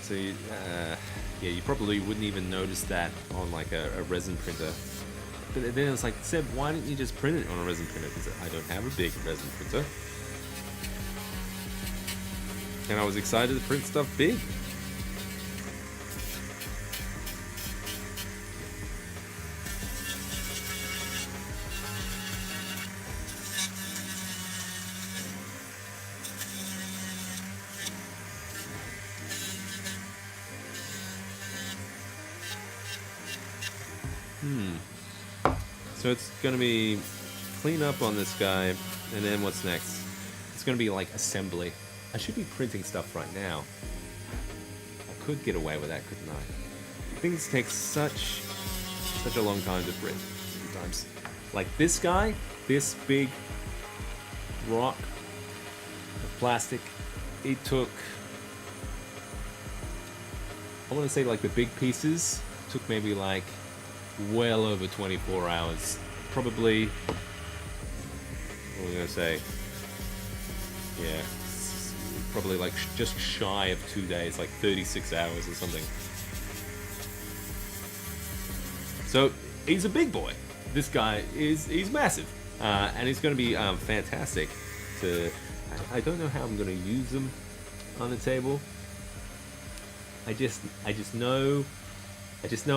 A: So yeah, you probably wouldn't even notice that on like a resin printer. But then it's like, Seb, why didn't you just print it on a resin printer? Because I don't have a big resin printer. And I was excited to print stuff big. So it's gonna be clean up on this guy, and then what's next? It's gonna be like assembly. I should be printing stuff right now. I could get away with that, couldn't I? Things take such a long time to print sometimes. Like this guy, this big rock of plastic, it took, I want to say like the big pieces took maybe like well over 24 hours. Probably, what was I going to say? Yeah, probably like just shy of 2 days, like 36 hours or something. So he's a big boy. This guy he's massive, and he's going to be fantastic. I don't know how I'm going to use him on the table. I just know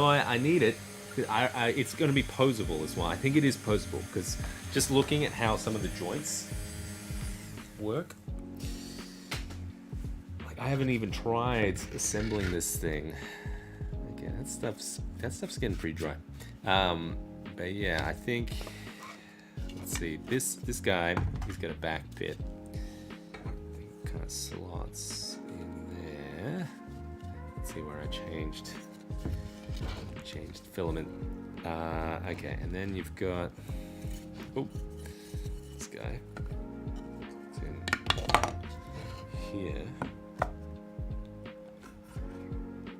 A: I need it. It's going to be posable as well. I think it is posable because just looking at how some of the joints work, like I haven't even tried assembling this thing. Okay, that stuff's getting pretty dry. But yeah, I think, let's see, this guy, he's got a back bit. Kind of slots in there. Let's see where I changed filament. Okay, and then you've got, this guy. It's in here.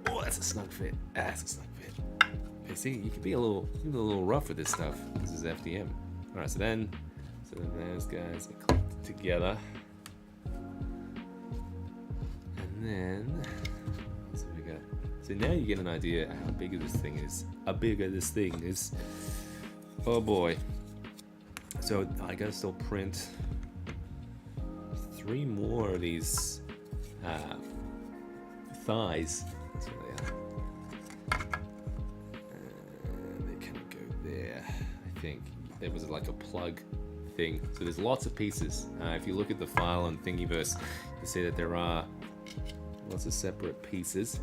A: Oh, that's a snug fit. That's a snug fit. Okay, see, you can be a little rough with this stuff. This is FDM. All right, so then those guys are clipped together, and then so we got. So now you get an idea how big this thing is. How bigger this thing is. Oh boy. So I gotta still print 3 more of these thighs. That's what they are. They kind of go there. I think there was like a plug thing. So there's lots of pieces. If you look at the file on Thingiverse, you see that there are lots of separate pieces.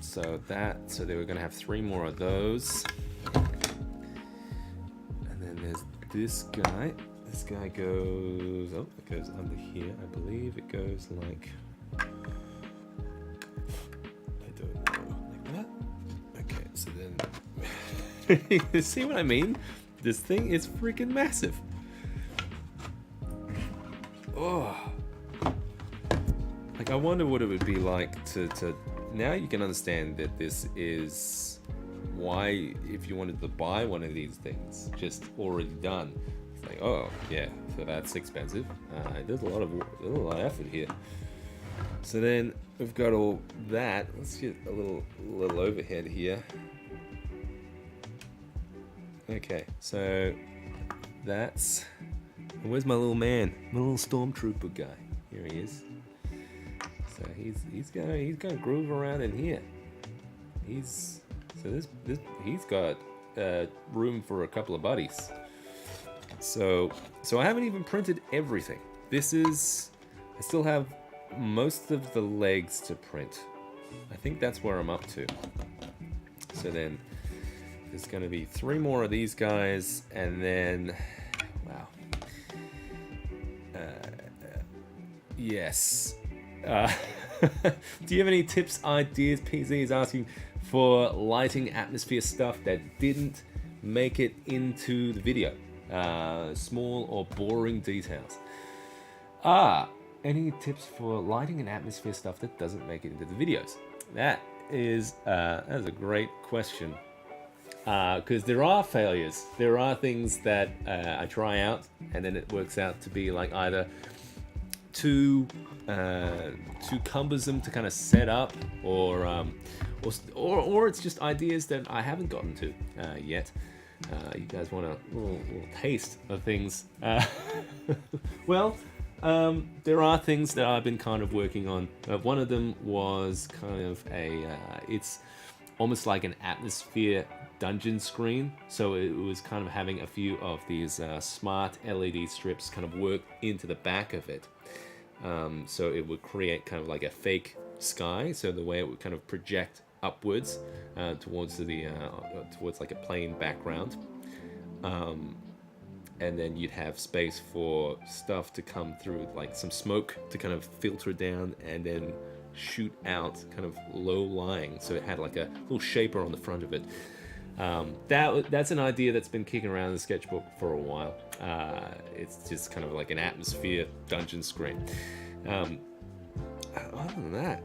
A: So they were going to have 3 more of those. And then there's this guy. This guy goes, it goes under here. I believe it goes like, I don't know, like that. Okay, so then, you see what I mean? This thing is freaking massive. Oh. Like, I wonder what it would be like to now you can understand that this is why, if you wanted to buy one of these things just already done, it's like, oh yeah, so that's expensive. There's a lot of effort here. So then we've got all that. Let's get a little overhead here. Okay, so that's, where's my little man, my little stormtrooper guy? Here he is. So he's gonna groove around in here. He's got room for a couple of buddies. So I haven't even printed everything. I still have most of the legs to print. I think that's where I'm up to. So then there's gonna be 3 more of these guys, and then, wow. Yes. Do you have any tips, ideas? PZ is asking for lighting atmosphere stuff that didn't make it into the video. Small or boring details. Any tips for lighting and atmosphere stuff that doesn't make it into the videos? That's a great question. Because there are failures. There are things that I try out and then it works out to be like either too cumbersome to kind of set up, or it's just ideas that I haven't gotten to yet. You guys want a little taste of things? Well, there are things that I've been kind of working on. One of them was kind of it's almost like an atmosphere dungeon screen. So it was kind of having a few of these smart LED strips kind of work into the back of it. So it would create kind of like a fake sky. So the way it would kind of project upwards towards like a plain background. And then you'd have space for stuff to come through, like some smoke to kind of filter down and then shoot out kind of low lying. So it had like a little shaper on the front of it. That's an idea that's been kicking around in the sketchbook for a while. It's just kind of like an atmosphere dungeon screen. Other than that,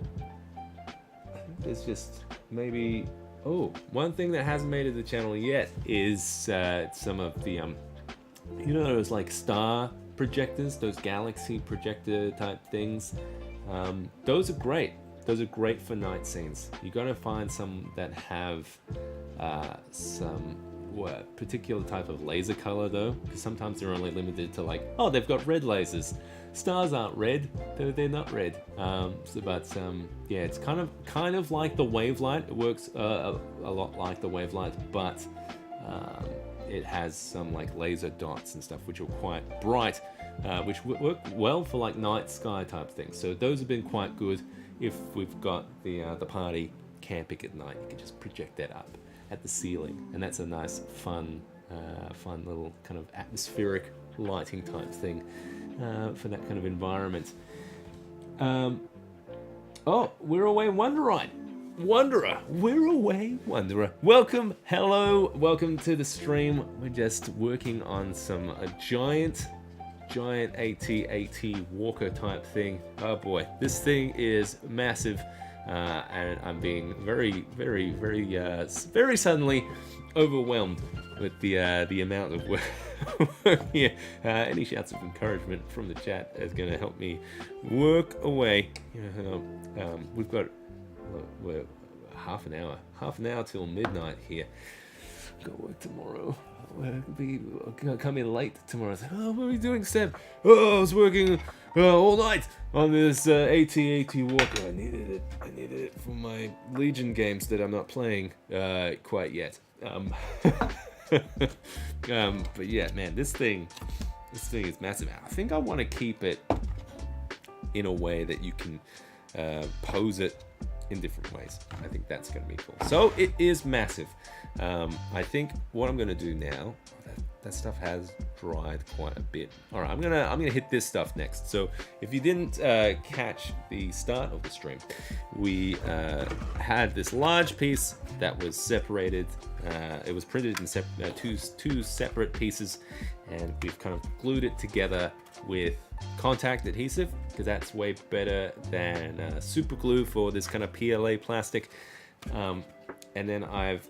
A: I think there's just maybe... Oh, one thing that hasn't made it to the channel yet is some of the... you know those like star projectors, those galaxy projector type things? Those are great. Those are great for night scenes. You gotta find some that have some particular type of laser color though, because sometimes they're only limited to like, oh, they've got red lasers. Stars aren't red, they're not red. Yeah, it's kind of like the wavelight. It works a lot like the wavelight, but it has some like laser dots and stuff which are quite bright, which work well for like night sky type things. So those have been quite good. If we've got the party camping at night, you can just project that up at the ceiling, and that's a nice fun little kind of atmospheric lighting type thing for that kind of environment. Oh, we're away Wanderer. We're away Wanderer. Welcome, hello, welcome to the stream. We're just working on some giant AT-AT walker type thing. Oh boy, this thing is massive, and I'm being very suddenly overwhelmed with the amount of work here. Any shouts of encouragement from the chat is going to help me work away. We've got we're half an hour till midnight here. Got work tomorrow. We'll come in late tomorrow. Oh, what are you doing, Seb? Oh, I was working all night on this AT-AT walker. I needed it for my Legion games that I'm not playing quite yet. But yeah, man, this thing is massive. I think I want to keep it in a way that you can pose it in different ways. I think that's going to be cool. So it is massive. I think what I'm going to do now, that stuff has dried quite a bit. All right, I'm gonna hit this stuff next. So if you didn't catch the start of the stream, we had this large piece that was separated. It was printed in two separate pieces, and we've kind of glued it together with contact adhesive, because that's way better than super glue for this kind of PLA plastic. And then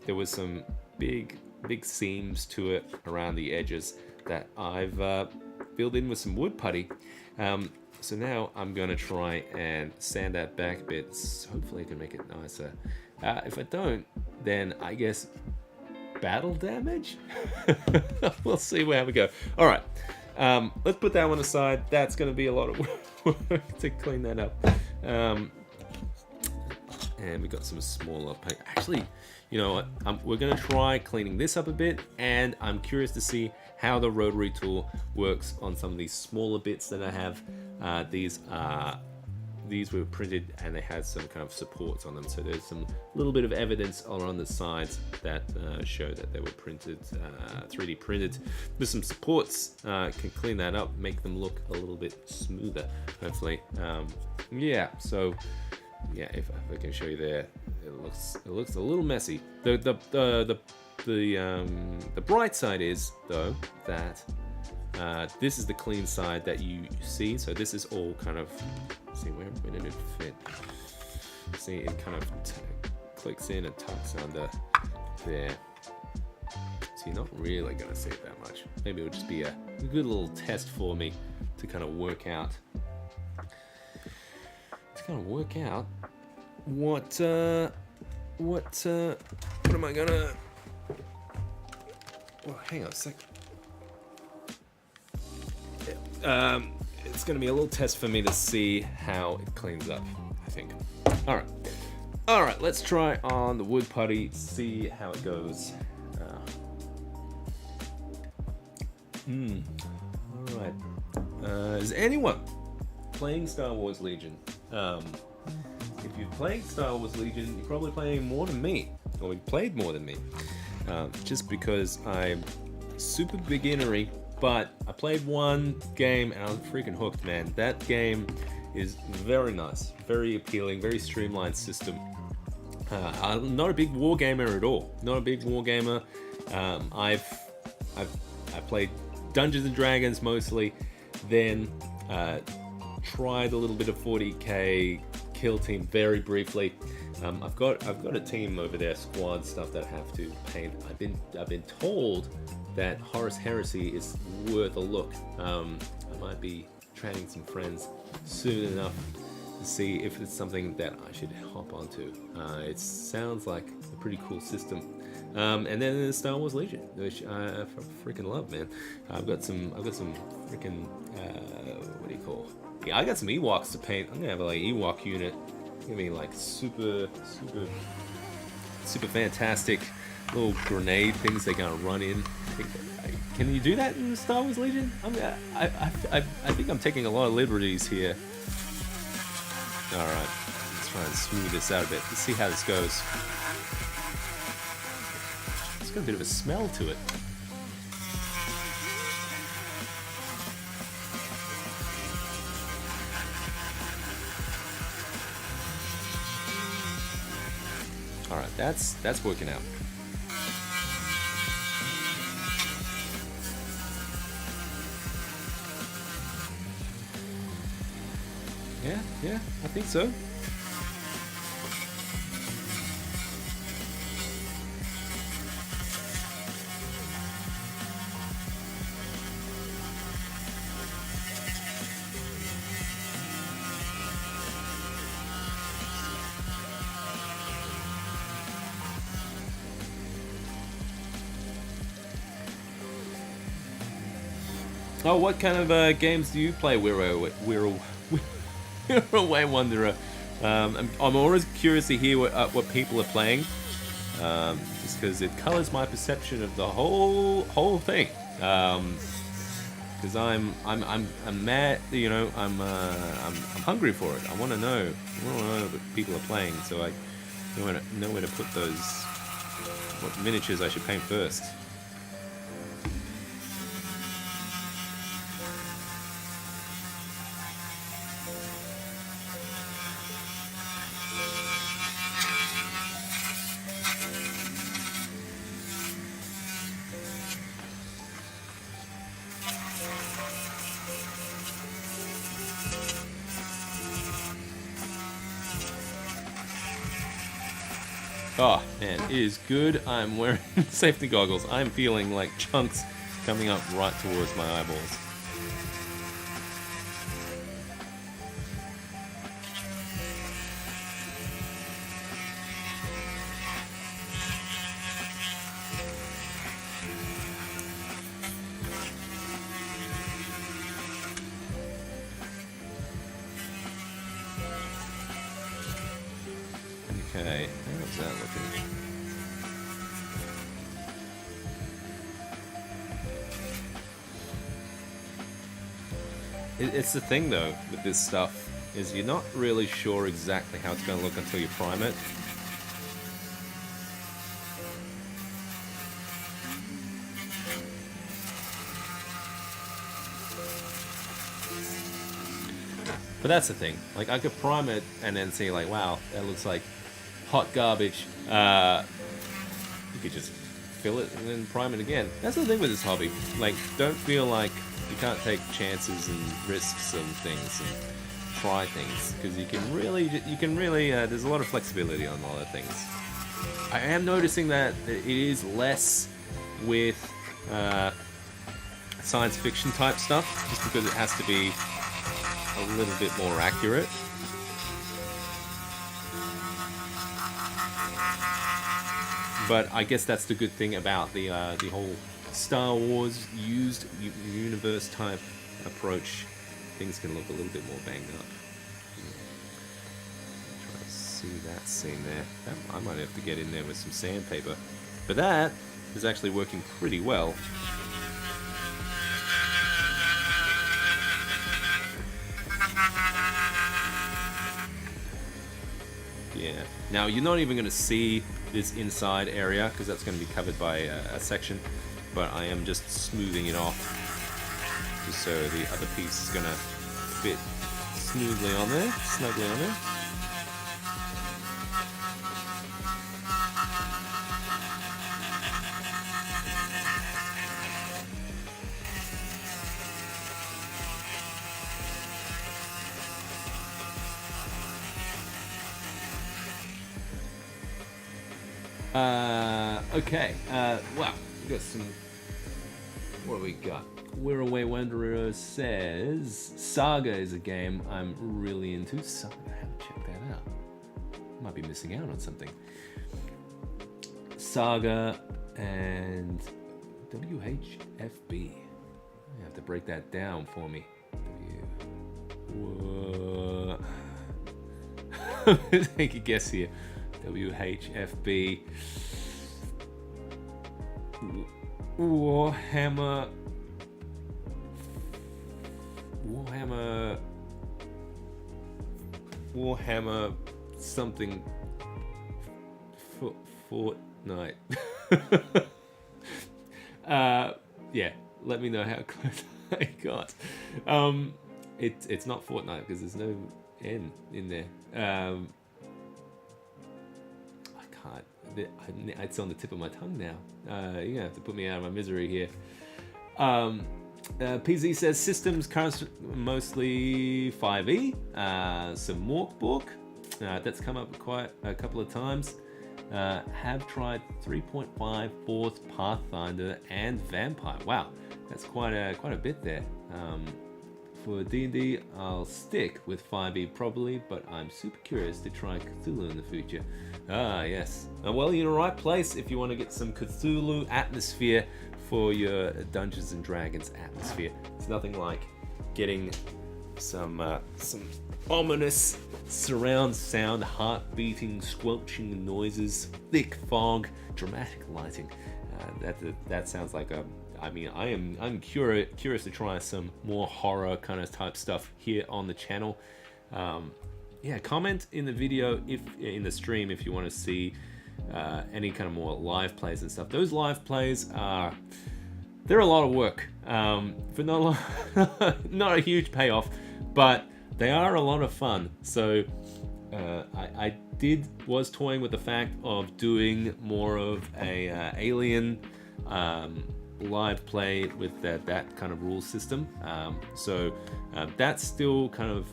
A: there was some big seams to it around the edges that I've filled in with some wood putty. So now I'm gonna try and sand that back a bit. So hopefully I can make it nicer. If I don't, then I guess battle damage? We'll see where we go. All right, let's put that one aside. That's gonna be a lot of work to clean that up. And we got some smaller paint. Actually, you know what? We're gonna try cleaning this up a bit, and I'm curious to see how the rotary tool works on some of these smaller bits that I have. These were printed and they had some kind of supports on them, so there's some little bit of evidence on the sides that show that they were printed, 3D printed. With some supports, can clean that up, make them look a little bit smoother, hopefully. Yeah, so yeah, if I can show you there, it looks a little messy. The bright side is though that this is the clean side that you see. So this is all kind of, see where did it fit? See, it kind of clicks in and tucks under there. So you're not really gonna see it that much. Maybe it'll just be a good little test for me to kind of work out. What am I gonna... Well, hang on a sec. It's gonna be a little test for me to see how it cleans up, I think. All right, let's try on the wood putty, see how it goes. All right. Is anyone playing Star Wars Legion? If if you've played Star Wars Legion, you're probably playing more than me, or you played more than me. Just because I'm super beginnery, but I played one game and I was freaking hooked, man. That game is very nice, very appealing, very streamlined system. I'm not a big war gamer at all. Not a big war gamer. I've played Dungeons and Dragons mostly. Then tried a little bit of 40k Kill Team very briefly. I've got a team over there, squad stuff that I have to paint. I've been told that Horus Heresy is worth a look. I might be training some friends soon enough to see if it's something that I should hop onto. It sounds like a pretty cool system. And then there's Star Wars Legion, which I freaking love, man. I've got some freaking what do you call? Yeah, I got some Ewoks to paint. I'm gonna have like Ewok unit. It's gonna be like super fantastic little grenade things they're gonna run in. Can you do that in Star Wars Legion? I think I'm taking a lot of liberties here. All right, let's try and smooth this out a bit. Let's see how this goes. It's got a bit of a smell to it. All right, that's working out. Yeah, I think so. Oh, what kind of games do you play, We're Away Wanderer? I'm always curious to hear what people are playing, just because it colors my perception of the whole thing. Because I'm mad, you know. I'm hungry for it. I want to know what people are playing, so I know where to put those. What miniatures I should paint first. Oh man, it is good. I'm wearing safety goggles. I'm feeling like chunks coming up right towards my eyeballs. Okay, how's that looking? It's the thing though with this stuff, is you're not really sure exactly how it's going to look until you prime it. But that's the thing, like I could prime it and then see like, wow, that looks like hot garbage. You could just fill it and then prime it again. That's the thing with this hobby. Like, don't feel like you can't take chances and risks and things and try things, because you can really, there's a lot of flexibility on a lot of things. I am noticing that it is less with science fiction type stuff, just because it has to be a little bit more accurate. But I guess that's the good thing about the whole Star Wars used universe type approach. Things can look a little bit more banged up. Try to see that scene there. I might have to get in there with some sandpaper. But that is actually working pretty well. Yeah. Now you're not even going to see this inside area because that's going to be covered by a section, but I am just smoothing it off just so the other piece is going to fit smoothly on there, snugly on there. Okay, well, we got some, what do we got? We're Away Wanderer says, Saga is a game I'm really into. Saga, I haven't checked that out. Might be missing out on something. Saga and WHFB. You have to break that down for me. Take a guess here. WHFB. Warhammer something. Fortnite. Yeah, let me know how close I got. It's not Fortnite because there's no N in there. I can't. It's on the tip of my tongue now. You're gonna have to put me out of my misery here. PZ says systems currently mostly 5e. Some Morkbork. That's come up quite a couple of times. Have tried 3.5, 4th, Pathfinder, and Vampire. Wow, that's quite a bit there. For D&D, I'll stick with 5e probably, but I'm super curious to try Cthulhu in the future. Ah, yes. Well, you're in the right place if you want to get some Cthulhu atmosphere for your Dungeons and Dragons atmosphere. It's nothing like getting some ominous surround sound, heart-beating, squelching noises, thick fog, dramatic lighting. That sounds like a... I'm curious to try some more horror kind of type stuff here on the channel. Yeah, comment in the video in the stream if you want to see any kind of more live plays and stuff. Those live plays they're a lot of work for not a huge payoff, but they are a lot of fun. So I was toying with the fact of doing more of a Alien live play with that kind of rule system. So that's still kind of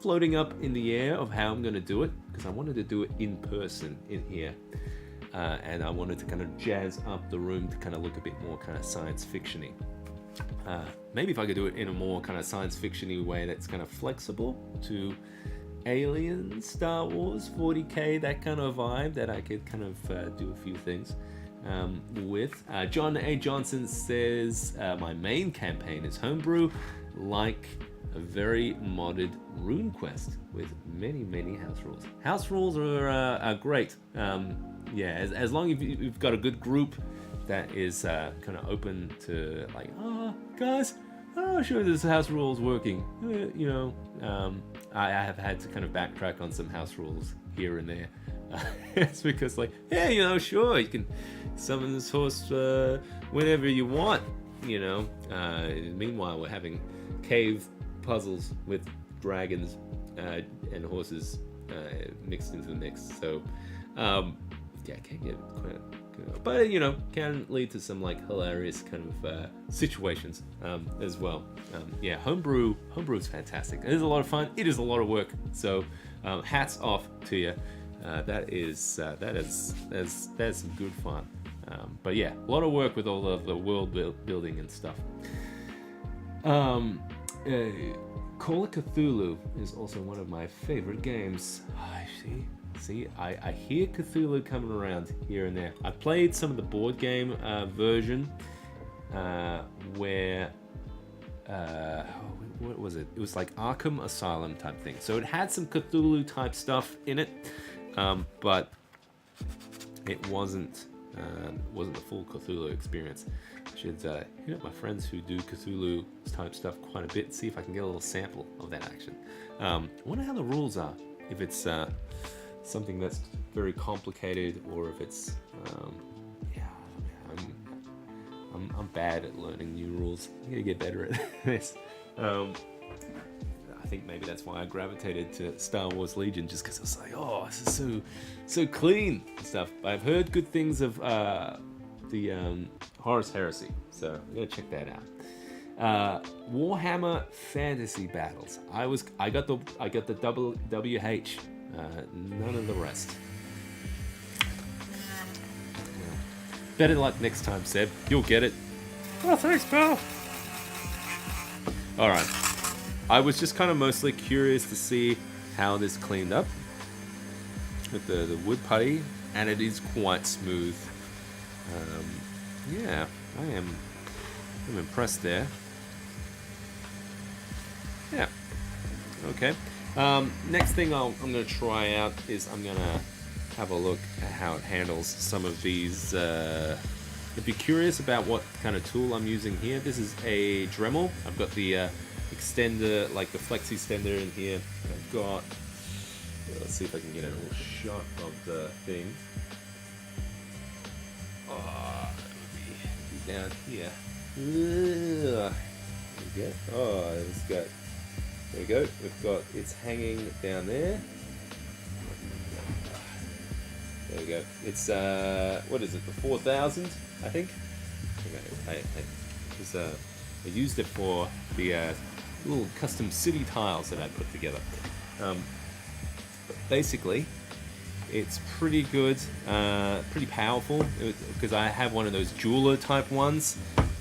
A: floating up in the air of how I'm going to do it, because I wanted to do it in person in here. And I wanted to kind of jazz up the room to kind of look a bit more kind of science fiction-y. Maybe if I could do it in a more kind of science fiction-y way that's kind of flexible to Alien, Star Wars, 40k, that kind of vibe, that I could kind of do a few things with. John A. Johnson says, my main campaign is homebrew, like a very modded RuneQuest with many house rules. House rules are great. Yeah, as long as you've got a good group that is kind of open to like, guys, I'm not sure this house rule is working. I have had to kind of backtrack on some house rules here and there. It's because like, yeah, sure, you can summon this horse whenever you want, meanwhile, we're having cave puzzles with dragons and horses mixed into the mix. So, yeah, can get quite but can lead to some like hilarious kind of situations as well. Yeah, homebrew is fantastic. It is a lot of fun. It is a lot of work. So hats off to you. That's some good fun. But yeah, a lot of work with all of the world building and stuff. Call of Cthulhu is also one of my favorite games. See, I hear Cthulhu coming around here and there. I played some of the board game version where what was it? It was like Arkham Asylum type thing. So it had some Cthulhu type stuff in it, but it wasn't the full Cthulhu experience. I should hit up my friends who do Cthulhu type stuff quite a bit, see if I can get a little sample of that action. I wonder how the rules are. If it's something that's very complicated, or if it's yeah, I'm bad at learning new rules. I'm gonna get better at this. I think maybe that's why I gravitated to Star Wars Legion, just because I was like, oh, this is so clean and stuff. But I've heard good things of the Horus Heresy, so I'm gonna check that out. Warhammer Fantasy Battles. I got the WH. None of the rest. Better luck next time, Seb. You'll get it. Oh, thanks, pal. All right. I was just kind of mostly curious to see how this cleaned up with the wood putty, and it is quite smooth. Yeah, I'm impressed there. Yeah. Okay. Next thing I'm going to try out is I'm going to have a look at how it handles some of these. If you're curious about what kind of tool I'm using here, this is a Dremel. I've got the extender, like the flexi extender in here. I've got, let's see if I can get a little shot of the thing. Oh, it would be down here. There we go. Oh, it's got, there we go. We've got, it's hanging down there. There we go. It's, what is it, the 4000, I think? I used it for the little custom city tiles that I put together. But basically, it's pretty good, pretty powerful, because I have one of those jeweler type ones,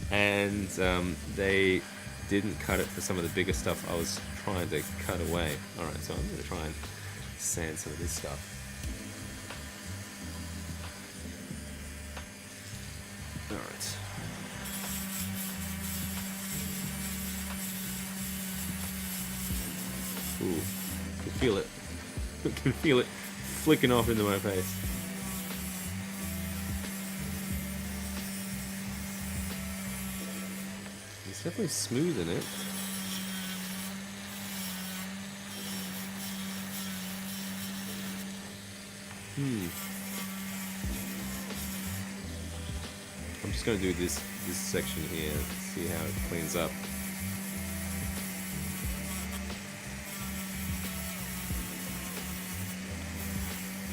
A: and they didn't cut it for some of the bigger stuff I was trying to cut away. Alright, so I'm going to try and sand some of this stuff. Alright. Ooh, I can feel it. I can feel it flicking off into my face. It's definitely smooth in it. I'm just going to do this section here, see how it cleans up.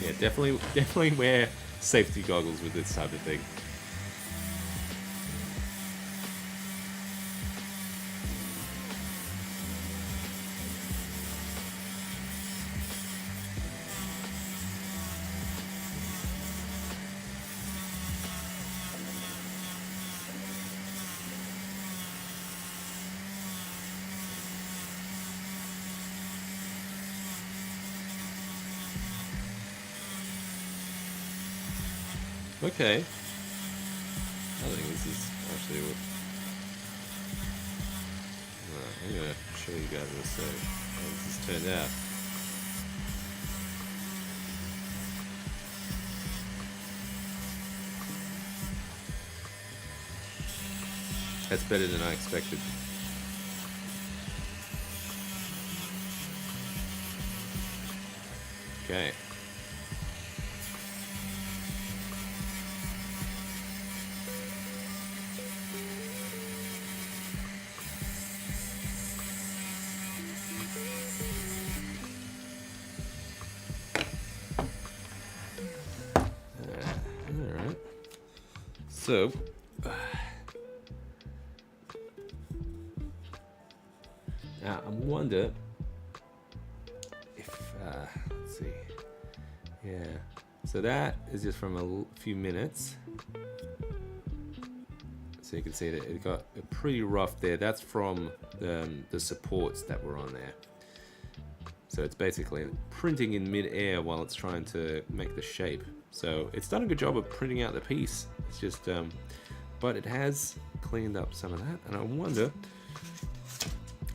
A: Yeah, definitely wear safety goggles with this type of thing. Okay. I think this is actually what... Alright, I'm going to show you guys in a sec how this has turned out. That's better than I expected. Okay. Alright. So, now I wonder if, let's see, yeah, so that is just from a few minutes, so you can see that it got pretty rough there. That's from the supports that were on there, so it's basically printing in mid-air while it's trying to make the shape. So it's done a good job of printing out the piece. It's just, but it has cleaned up some of that, and I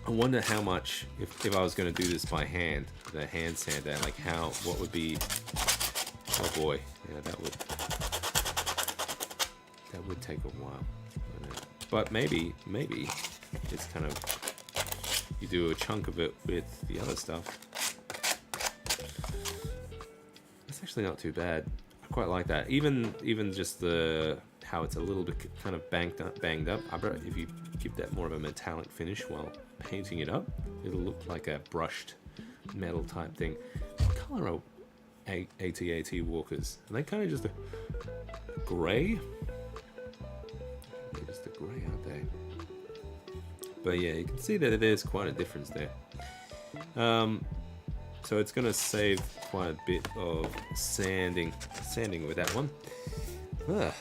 A: wonder how much, if I was going to do this by hand, the hand sander, like what would be, oh boy, yeah, that would take a while. But maybe it's kind of, you do a chunk of it with the other stuff. actually not too bad. I quite like that. Even just how it's a little bit kind of banged up. I bet if you give that more of a metallic finish while painting it up, it'll look like a brushed metal type thing. What color are AT-AT walkers? Are they kind of just a grey? They're just a grey, aren't they? But yeah, you can see that there's quite a difference there. So it's going to save quite a bit of sanding with that one. Maybe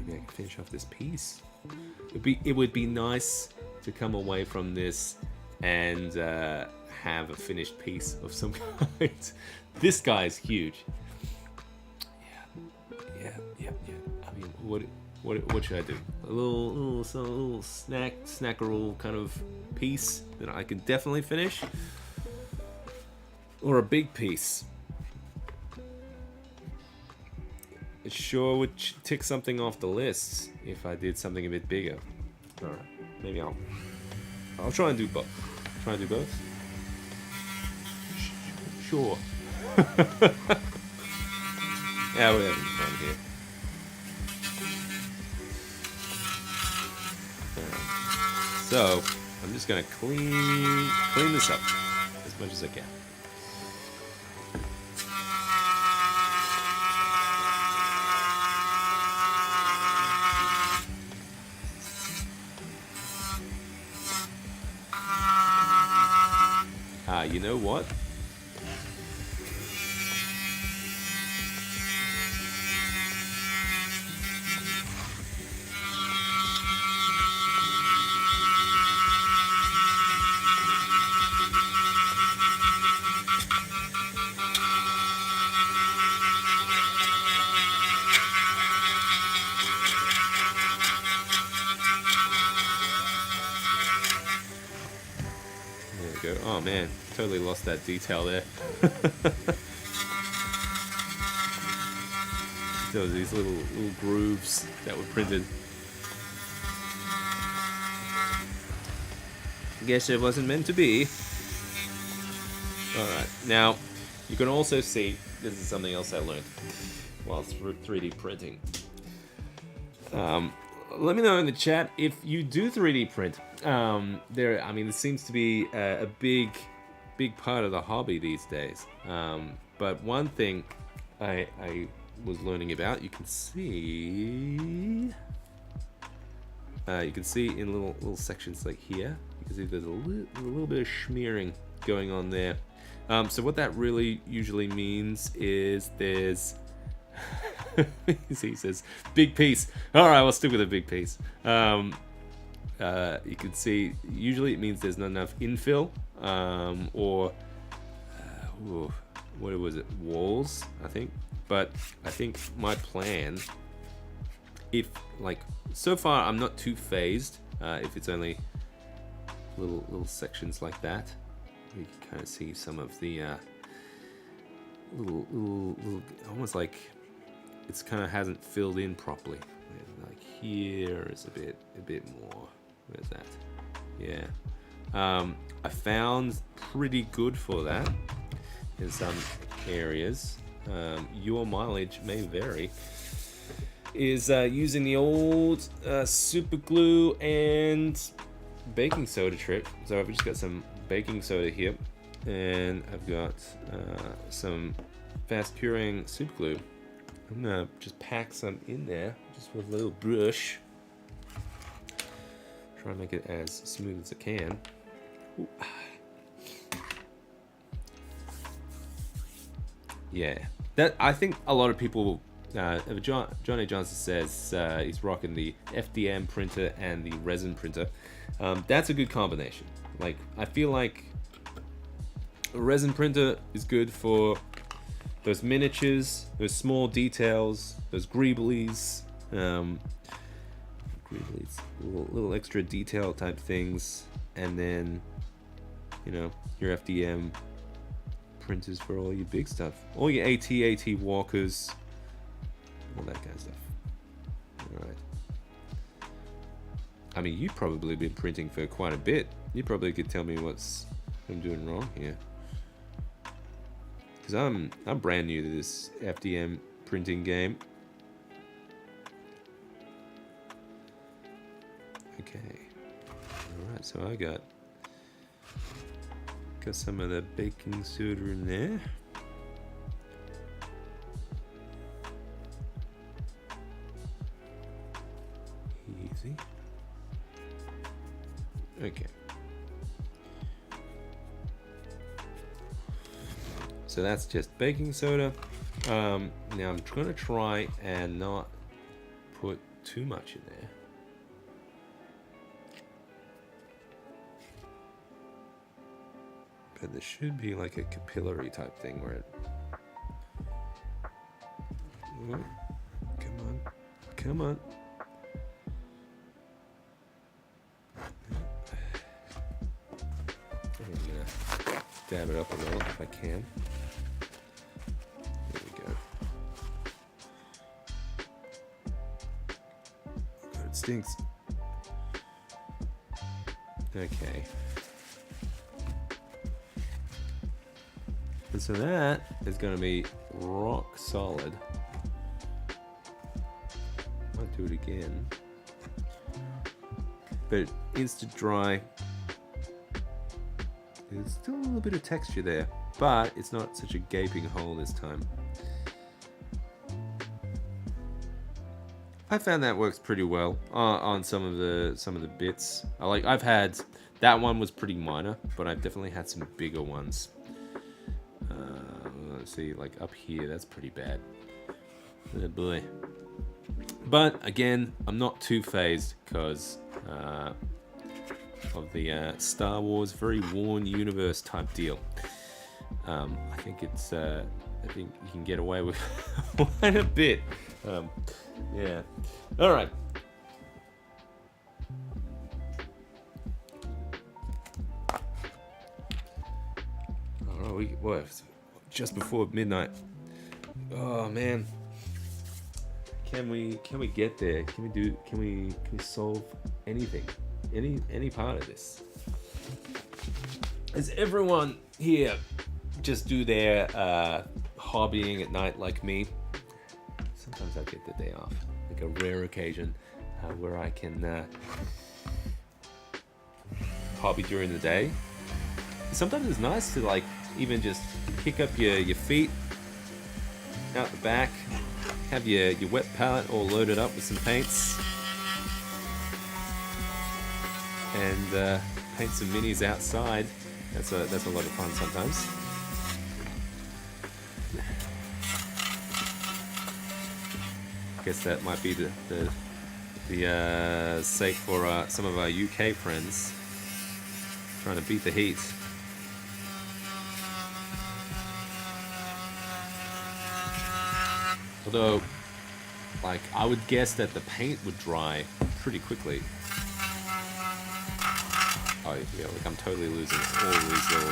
A: I can finish off this piece. It would be nice to come away from this and have a finished piece of some kind. This guy is huge. Yeah. I mean, what should I do? A little snackeroo kind of piece that I can definitely finish, or a big piece. It sure would tick something off the list if I did something a bit bigger. All right, maybe I'll try and do both. Try and do both. Sure. Yeah, we're having fun here. So I'm just gonna clean this up as much as I can. You know what? There we go. Oh man, totally lost that detail there. There was these little grooves that were printed. Guess it wasn't meant to be. Alright, now you can also see, this is something else I learned whilst 3D printing. Let me know in the chat if you do 3D print. It seems to be a big part of the hobby these days. But one thing I was learning about, you can see in little sections like here, you can see there's a little bit of smearing going on there. So what that really usually means is there's he says big piece. All right, we'll stick with a big piece. You can see usually it means there's not enough infill, or what was it, walls, I think. But I think my plan, if like so far I'm not too phased if it's only little sections like that. You can kind of see some of the little almost like it's kind of hasn't filled in properly. Like here is a bit more. Where's that? Yeah. I found pretty good for that in some areas. Your mileage may vary. Is using the old super glue and baking soda trick. So I've just got some baking soda here, and I've got some fast curing super glue. I'm gonna just pack some in there, just with a little brush. Try and make it as smooth as I can. Ooh. Yeah, that I think a lot of people. Johnny Johnson says he's rocking the FDM printer and the resin printer. That's a good combination. Like, I feel like a resin printer is good for those miniatures, those small details, those greeblies, little extra detail type things, and then, you know, your FDM printers for all your big stuff, all your AT walkers, all that kind of stuff. All right. I mean, you've probably been printing for quite a bit. You probably could tell me I'm doing wrong here. because I'm brand new to this FDM printing game. Okay, all right. So I got some of the baking soda in there. Easy. Okay. So that's just baking soda. Now I'm going to try and not put too much in there. But there should be like a capillary type thing where it... Oh, come on. Come on. I'm gonna dab it up a little if I can. There we go. God, it stinks. Okay. And so that is going to be rock solid. Might do it again. But instant dry. There's still a little bit of texture there, but it's not such a gaping hole this time. I found that works pretty well on some of the bits. I've had that one was pretty minor, but I've definitely had some bigger ones. Let's see, like up here, that's pretty bad. Oh boy. But again, I'm not too phased because of the Star Wars very worn universe type deal. I think it's I think you can get away with quite a bit. Yeah. All right. All right. What? Just before midnight. Oh man. Can we get there? Can we solve anything? Any part of this? Does everyone here just do their hobbying at night like me? Sometimes I get the day off, like a rare occasion where I can hobby during the day. Sometimes it's nice to like even just kick up your feet out the back, have your wet palette all loaded up with some paints, and paint some minis outside. That's a lot of fun sometimes. I guess that might be the sake for some of our UK friends trying to beat the heat. Although, like, I would guess that the paint would dry pretty quickly. Oh yeah, like I'm totally losing all these little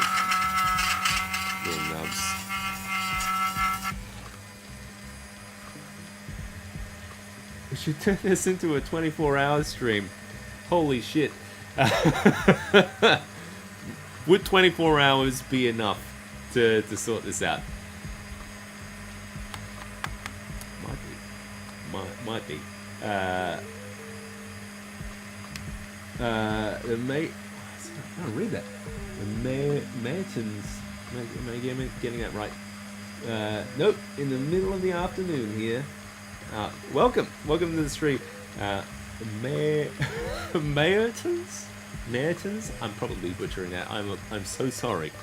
A: nubs. We should turn this into a 24-hour stream. Holy shit. Would 24 hours be enough to sort this out? Might be. The mate. I can't read that. The Mertens. Am I getting that right? Nope. In the middle of the afternoon here. Welcome to the stream. Mertens. I'm probably butchering that. I'm so sorry.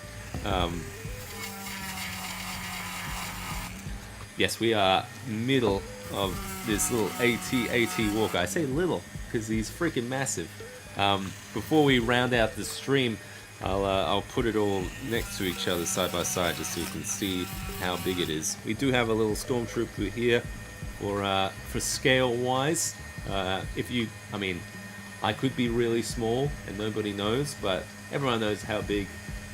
A: Yes, we are middle of this little AT walk. I say little because he's freaking massive. Before we round out the stream, I'll put it all next to each other side by side just so you can see how big it is. We do have a little stormtrooper here for scale wise. I could be really small and nobody knows, but everyone knows how big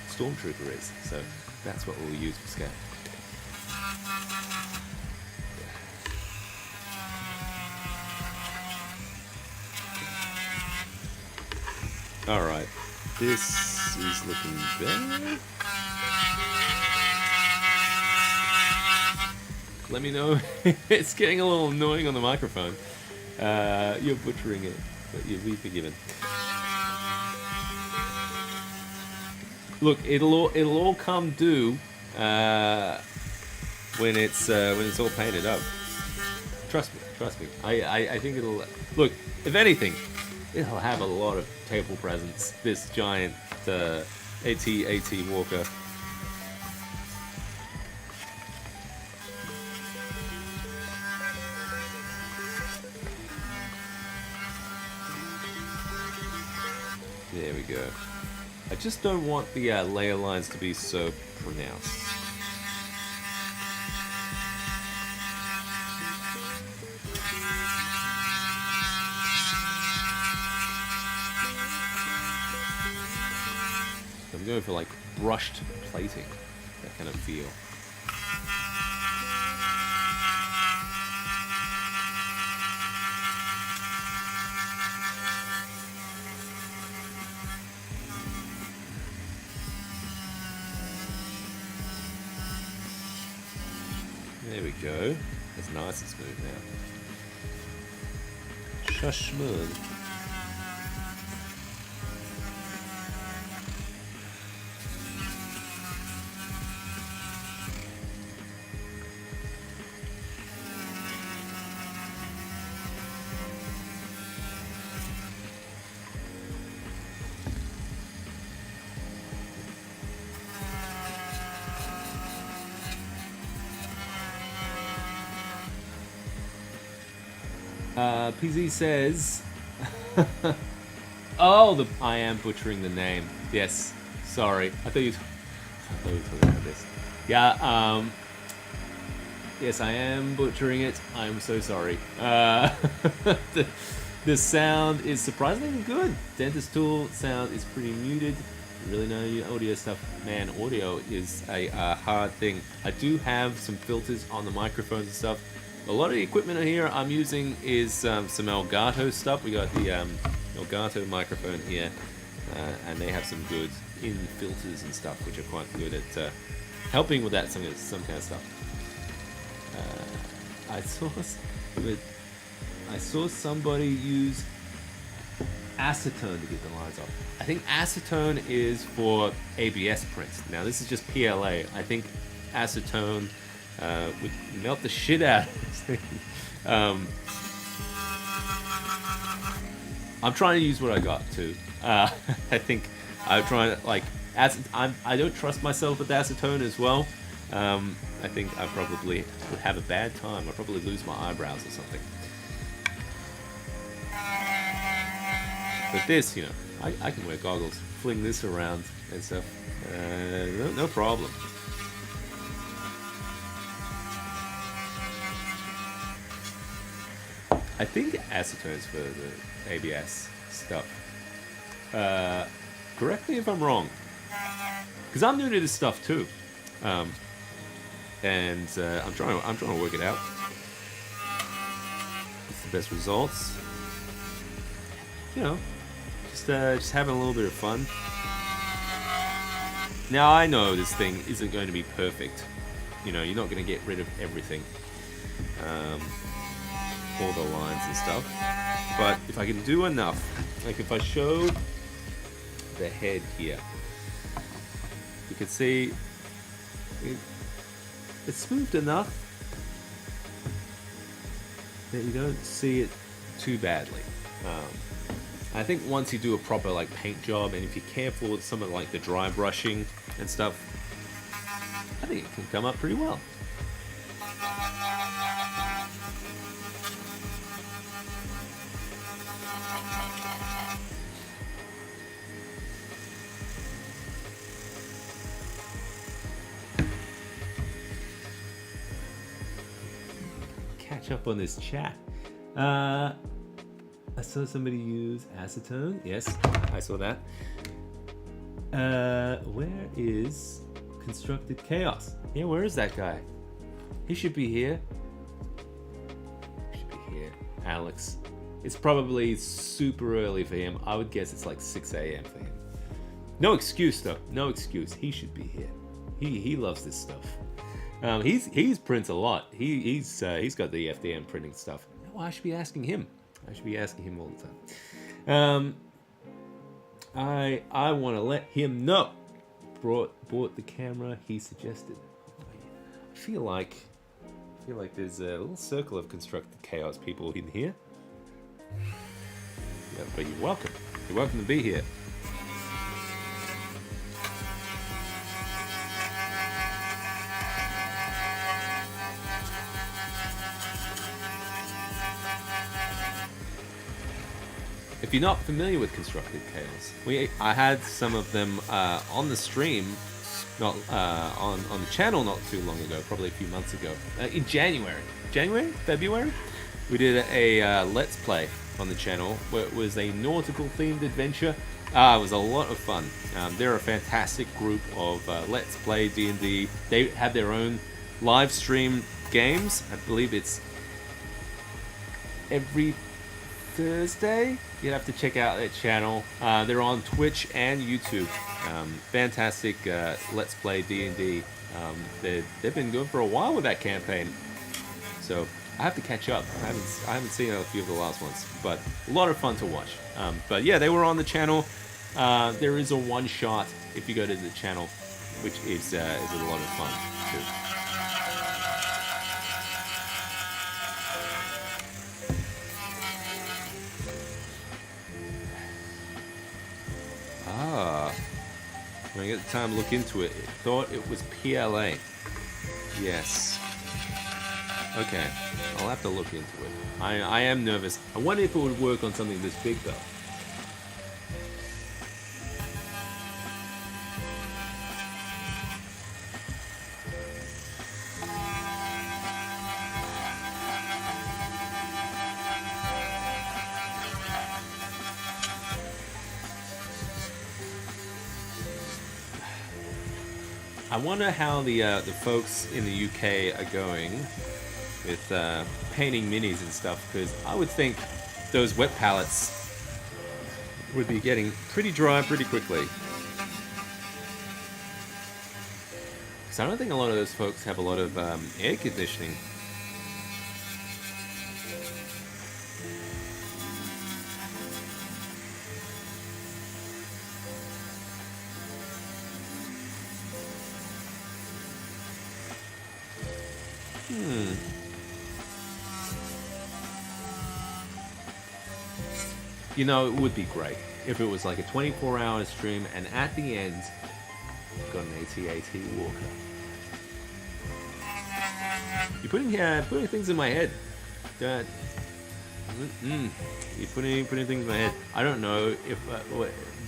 A: stormtrooper is. So that's what we'll use for scale. Alright, this is looking better. Let me know. It's getting a little annoying on the microphone. You're butchering it, but you'll be forgiven. Look, it'll all come due when it's all painted up. Trust me. I think it'll look. If anything, it'll have a lot of table presence. This giant AT Walker. There we go. I just don't want the layer lines to be so pronounced. I'm going for like brushed plating, that kind of feel. There we go. That's nice and smooth now. Shush smooth. PZ says, oh, I am butchering the name. Yes, sorry. I thought you were talking about this. Yeah, yes, I am butchering it. I'm so sorry. The sound is surprisingly good. Dentist Tool sound is pretty muted. You really know your audio stuff. Man, audio is a hard thing. I do have some filters on the microphones and stuff. A lot of the equipment here I'm using is some Elgato stuff. We got the Elgato microphone here, and they have some good in filters and stuff, which are quite good at helping with that some kind of stuff. I saw somebody use acetone to get the lines off. I think acetone is for ABS prints. Now this is just PLA. I think acetone would melt the shit out of this thing. I'm trying to use what I got too. I think I'm trying to I don't trust myself with acetone as well. I think I probably would have a bad time. I'd probably lose my eyebrows or something. But this, you know, I can wear goggles, fling this around and stuff. No problem. I think acetone's for the ABS stuff. Correct me if I'm wrong, because I'm new to this stuff too, and I'm trying to work it out. What's the best results? You know, just having a little bit of fun. Now I know this thing isn't going to be perfect. You know, you're not going to get rid of everything. All the lines and stuff, but if I can do enough, like if I show the head here, you can see it's smoothed enough that you don't see it too badly. I think once you do a proper like paint job, and if you're careful with some of like the dry brushing and stuff, I think it can come up pretty well. Up on this chat. I saw somebody use acetone. Yes, I saw that. Where is Constructed Chaos? Yeah, where is that guy? He should be here. Alex. It's probably super early for him. I would guess it's like 6 a.m. for him. No excuse though. No excuse. He should be here. He loves this stuff. He's prints a lot. He's got the FDM printing stuff. Oh, I should be asking him. I should be asking him all the time. I want to let him know. Bought the camera he suggested. I feel like there's a little circle of constructed chaos people in here. Yeah, but you're welcome. You're welcome to be here. If you're not familiar with Constructed Chaos, I had some of them on the stream, not on the channel not too long ago, probably a few months ago, in February, we did a Let's Play on the channel where it was a nautical themed adventure. It was a lot of fun. They're a fantastic group of Let's Play D&D. They have their own live stream games. I believe it's every Thursday. You'd have to check out their channel. They're on Twitch and YouTube. Fantastic Let's Play D&D. They've been going for a while with that campaign, so I have to catch up. I haven't seen a few of the last ones, but a lot of fun to watch. But yeah, they were on the channel. There is a one shot if you go to the channel, which is a lot of fun too. When I get the time to look into it, thought it was PLA. Yes. Okay, I'll have to look into it. I am nervous. I wonder if it would work on something this big though. I wonder how the folks in the UK are going with painting minis and stuff, because I would think those wet palettes would be getting pretty dry pretty quickly. Because I don't think a lot of those folks have a lot of air conditioning. You know, it would be great if it was like a 24-hour stream and at the end, got an AT-AT walker. You're putting things in my head. You're putting things in my head. I don't know if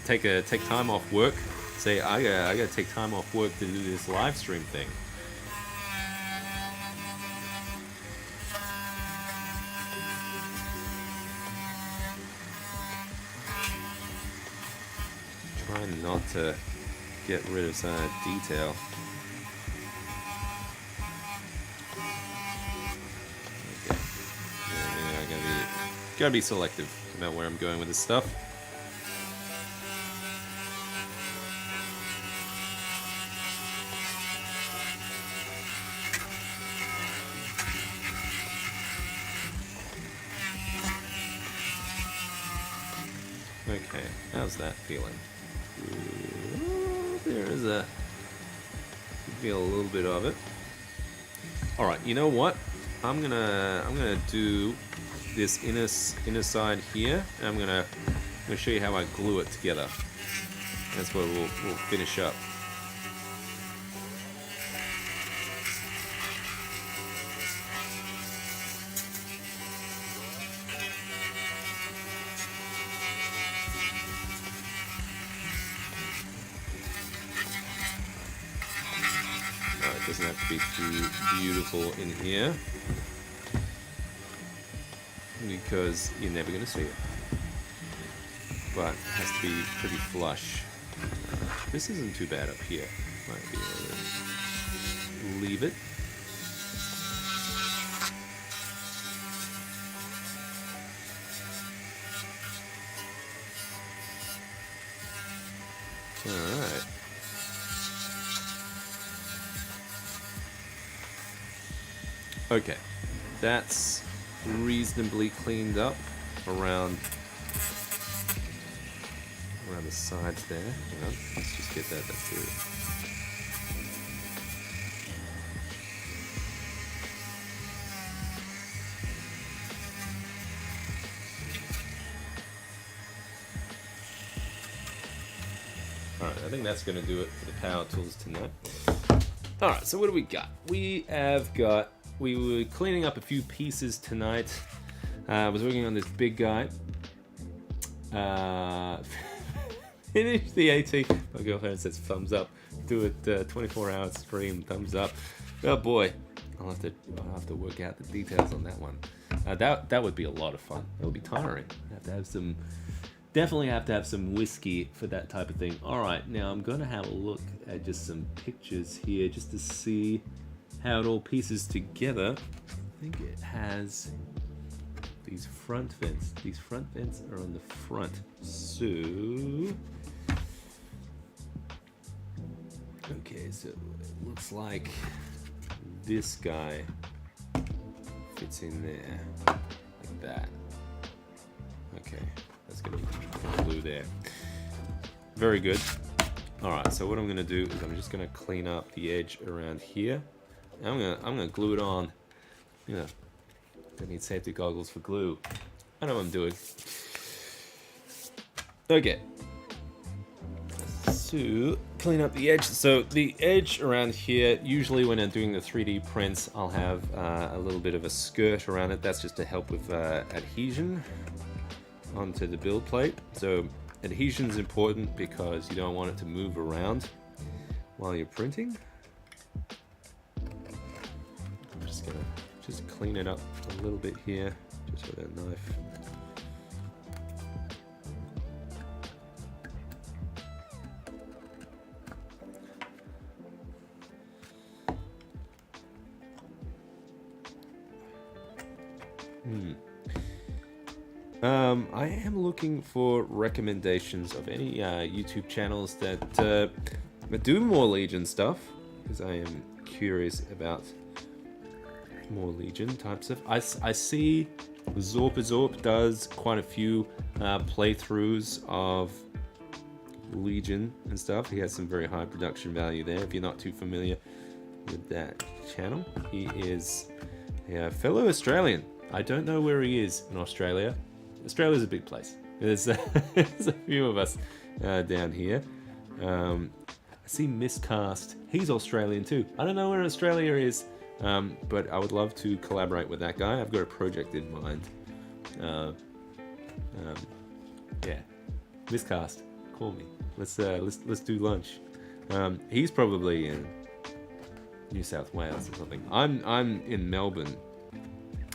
A: take time off work. Say I gotta take time off work to do this live stream thing. Trying not to get rid of some detail. Okay. Yeah, I gotta be selective about where I'm going with this stuff. Okay, how's that feeling? There is a... feel a little bit of it. Alright, you know what? I'm gonna do this inner side here, and I'm gonna show you how I glue it together. That's what we'll finish up. It doesn't have to be too beautiful in here, because you're never going to see it. But it has to be pretty flush. This isn't too bad up here. Might be able to leave it. Alright. Okay, that's reasonably cleaned up around the sides there. Hang on, let's just get that through. Alright, I think that's going to do it for the power tools tonight. Alright, so what do we got? We were cleaning up a few pieces tonight. I was working on this big guy. Finished the AT. My girlfriend says thumbs up. Do it 24-hour stream, thumbs up. Oh boy, I'll have to work out the details on that one. That would be a lot of fun. It would be tiring. Definitely have to have some whiskey for that type of thing. All right, now I'm gonna have a look at just some pictures here just to see how it all pieces together. I think it has these front vents. These front vents are on the front. So, okay, so it looks like this guy fits in there like that. Okay, that's gonna be glue there. Very good. All right, so what I'm gonna do is I'm just gonna clean up the edge around here. I'm gonna glue it on. You know, don't need safety goggles for glue. I know what I'm doing. Okay. So clean up the edge. So the edge around here, usually when I'm doing the 3D prints, I'll have a little bit of a skirt around it. That's just to help with adhesion onto the build plate. So adhesion is important because you don't want it to move around while you're printing. I'm just gonna clean it up a little bit here, just with a knife. I am looking for recommendations of any YouTube channels that do more Legion stuff, because I am curious about more Legion type stuff. I see Zorp does quite a few playthroughs of Legion and stuff. He has some very high production value there. If you're not too familiar with that channel, he is a fellow Australian. I don't know where he is in Australia. Australia's a big place. There's a few of us down here. I see Miscast. He's Australian too. I don't know where Australia is, but I would love to collaborate with that guy. I've got a project in mind. Yeah, Miscast, call me. Let's do lunch. He's probably in New South Wales or something. I'm in Melbourne,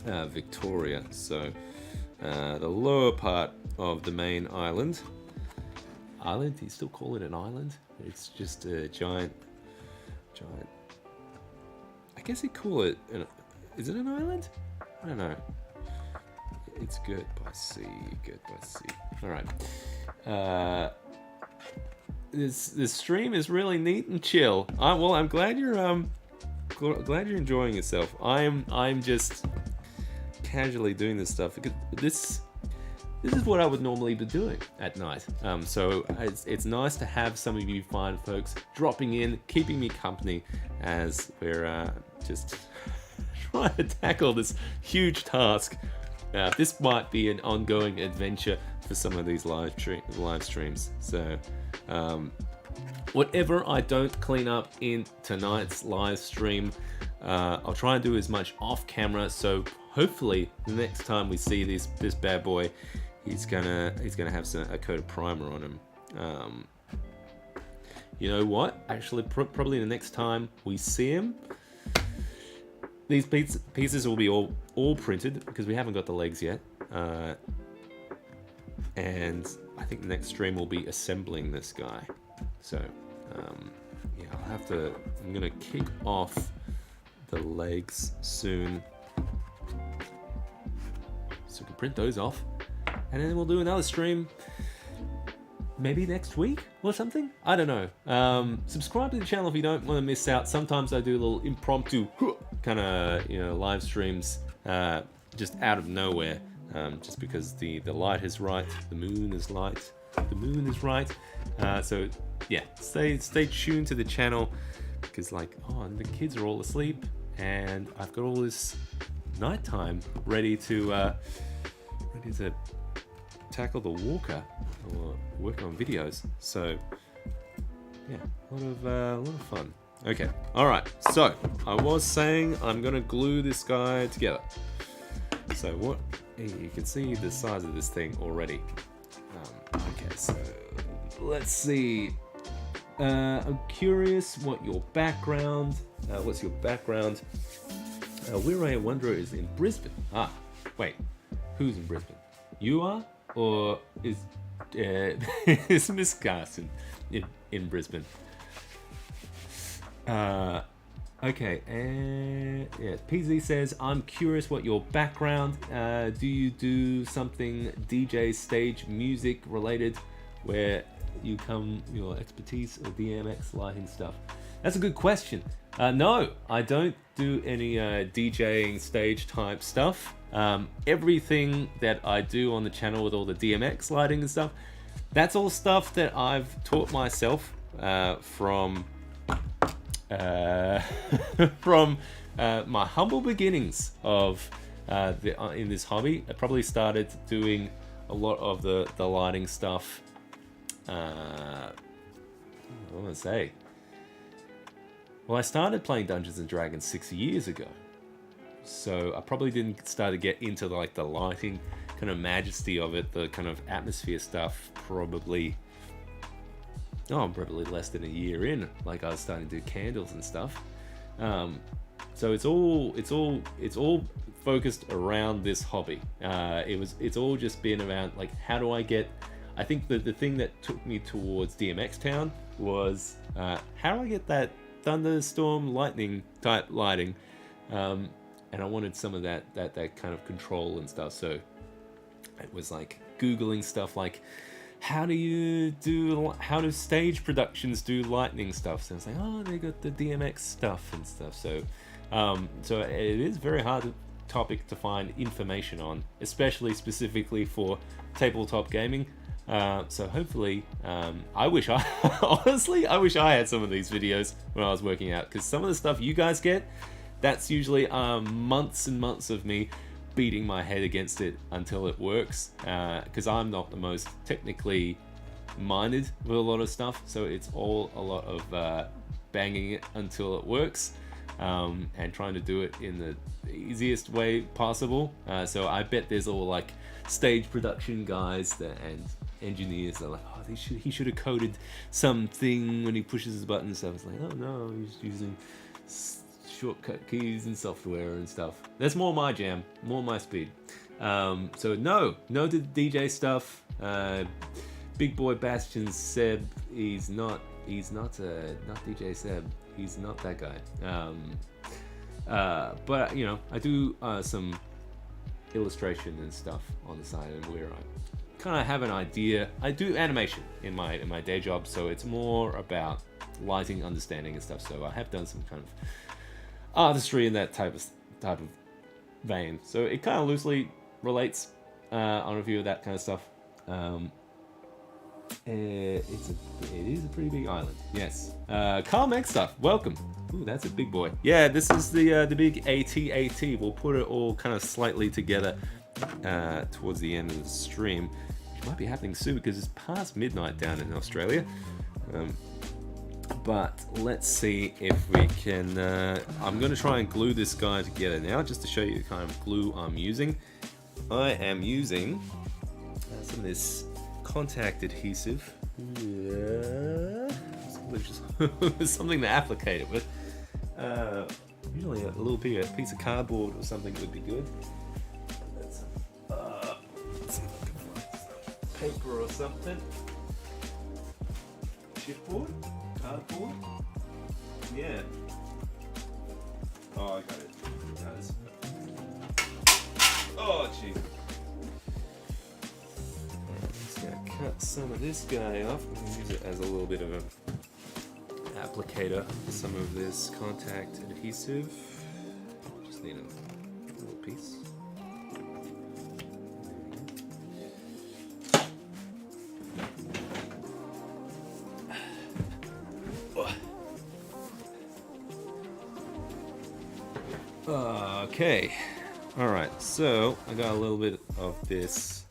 A: Victoria. So. The lower part of the main island. Island? Do you still call it an island? It's just a giant. I guess you call it. Is it an island? I don't know. It's good by sea. Good by sea. All right. This stream is really neat and chill. I'm glad you're enjoying yourself. I'm just casually doing this stuff because this is what I would normally be doing at night. So it's nice to have some of you fine folks dropping in, keeping me company as we're just trying to tackle this huge task. This might be an ongoing adventure for some of these live streams. So whatever I don't clean up in tonight's live stream, I'll try and do as much off camera. So hopefully the next time we see this bad boy, he's gonna have a coat of primer on him. You know what? Actually, probably the next time we see him, these pieces will be all printed because we haven't got the legs yet. And I think the next stream will be assembling this guy. So yeah, I'm gonna kick off the legs soon, so we can print those off, and then we'll do another stream maybe next week or something. I don't know. Subscribe to the channel if you don't want to miss out. Sometimes I do a little impromptu kind of live streams just out of nowhere, just because the light is right, the moon is right. So yeah, stay tuned to the channel, because the kids are all asleep and I've got all this nighttime ready to tackle the walker or work on videos. So yeah, a lot of fun. Okay, all right. So I was saying I'm gonna glue this guy together. So what you can see the size of this thing already. Okay, so let's see. I'm curious what's your background. Where I wonder is in Brisbane. Wait, who's in Brisbane? You are, or is Miss Carson in Brisbane? Okay, and yeah, PZ says, I'm curious what your background, do you do something DJ stage music related, where your expertise or DMX lighting stuff? That's a good question. No, I don't do any DJing stage type stuff. Everything that I do on the channel with all the DMX lighting and stuff, that's all stuff that I've taught myself from my humble beginnings of in this hobby. I probably started doing a lot of the lighting stuff. I want to say, well, I started playing Dungeons and Dragons 6 years ago, so I probably didn't start to get into the lighting kind of majesty of it, the kind of atmosphere stuff, probably less than a year in. I was starting to do candles and stuff. So it's all focused around this hobby. It's all just been around how do I get. I think that the thing that took me towards DMX Town was how do I get that thunderstorm lightning type lighting, and I wanted some of that kind of control and stuff. So it was Googling stuff how do stage productions do lightning stuff? So it's they got the DMX stuff and stuff. So so it is very hard topic to find information on, especially specifically for tabletop gaming. So hopefully, I wish I had some of these videos when I was working out, because some of the stuff you guys get, that's usually months and months of me beating my head against it until it works, because I'm not the most technically minded with a lot of stuff, so it's all a lot of banging it until it works, and trying to do it in the easiest way possible. So I bet there's all stage production guys and engineers that are he should have coded something when he pushes his button and stuff. It's oh no, he's using shortcut keys and software and stuff. That's more my jam, more my speed. So no to the DJ stuff. Big boy Bastion Seb, he's not DJ Seb. He's not that guy. But I do some illustration and stuff on the side, and where I kind of have an idea. I do animation in my day job, so it's more about lighting, understanding and stuff. So I have done some kind of artistry in that type of vein. So it kind of loosely relates on a few of that kind of stuff. It is a pretty big island. Yes. Carl Meg stuff. Welcome. Ooh, that's a big boy. Yeah, this is the big AT-AT. We'll put it all kind of slightly together towards the end of the stream, which might be happening soon because it's past midnight down in Australia. But let's see if we can. I'm going to try and glue this guy together now, just to show you the kind of glue I'm using. I am using some of this contact adhesive. Yeah. Something to applicate it with. Usually a little piece of cardboard or something would be good. Let's see if I can find some paper or something. Chipboard? Cardboard? Yeah. Oh, I got it. Oh, jeez. Just gonna cut some of this guy off and use it as a little bit of an applicator for some of this contact adhesive. Just need a little piece. Okay, alright, so I got a little bit of this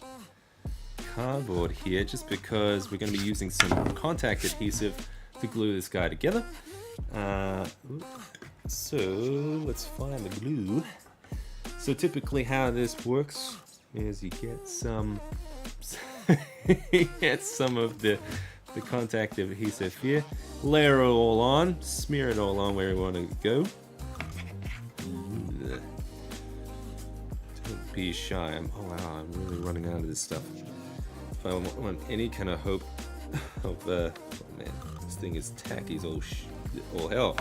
A: cardboard here just because we're going to be using some contact adhesive to glue this guy together. So let's find the glue. So typically how this works is you get some of the contact adhesive here, layer it all on, smear it all on where you want to go. Don't be shy. Oh wow, I'm really running out of this stuff. If I want any kind of hope of oh man, this thing is tacky as all hell.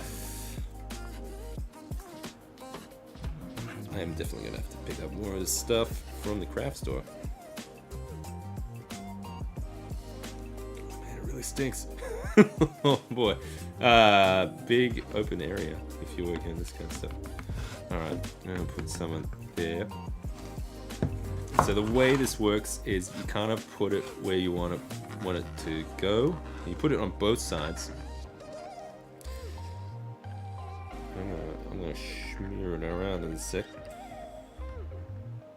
A: I am definitely gonna have to pick up more of this stuff from the craft store. Man, it really stinks. Oh boy. Big open area if you're working on this kind of stuff. Alright, I'm gonna put some in there. So the way this works is you kind of put it where you want it to go. You put it on both sides. I'm gonna smear it around in a sec.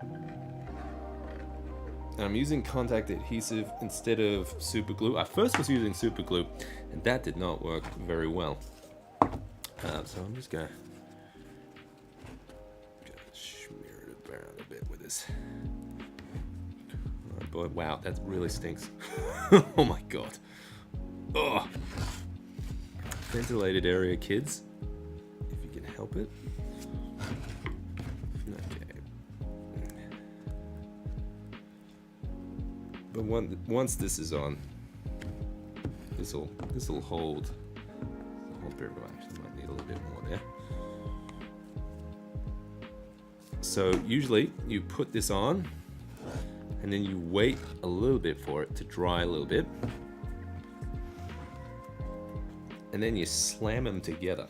A: And I'm using contact adhesive instead of super glue. I first was using super glue, and that did not work very well. So I'm just gonna smear it around a bit with this. Oh boy, wow, that really stinks. Oh my god. Oh. Ventilated area, kids, if you can help it. Okay. But once this is on, this will hold very much. I might need a little bit more there. So usually you put this on, and then you wait a little bit for it to dry a little bit, and then you slam them together.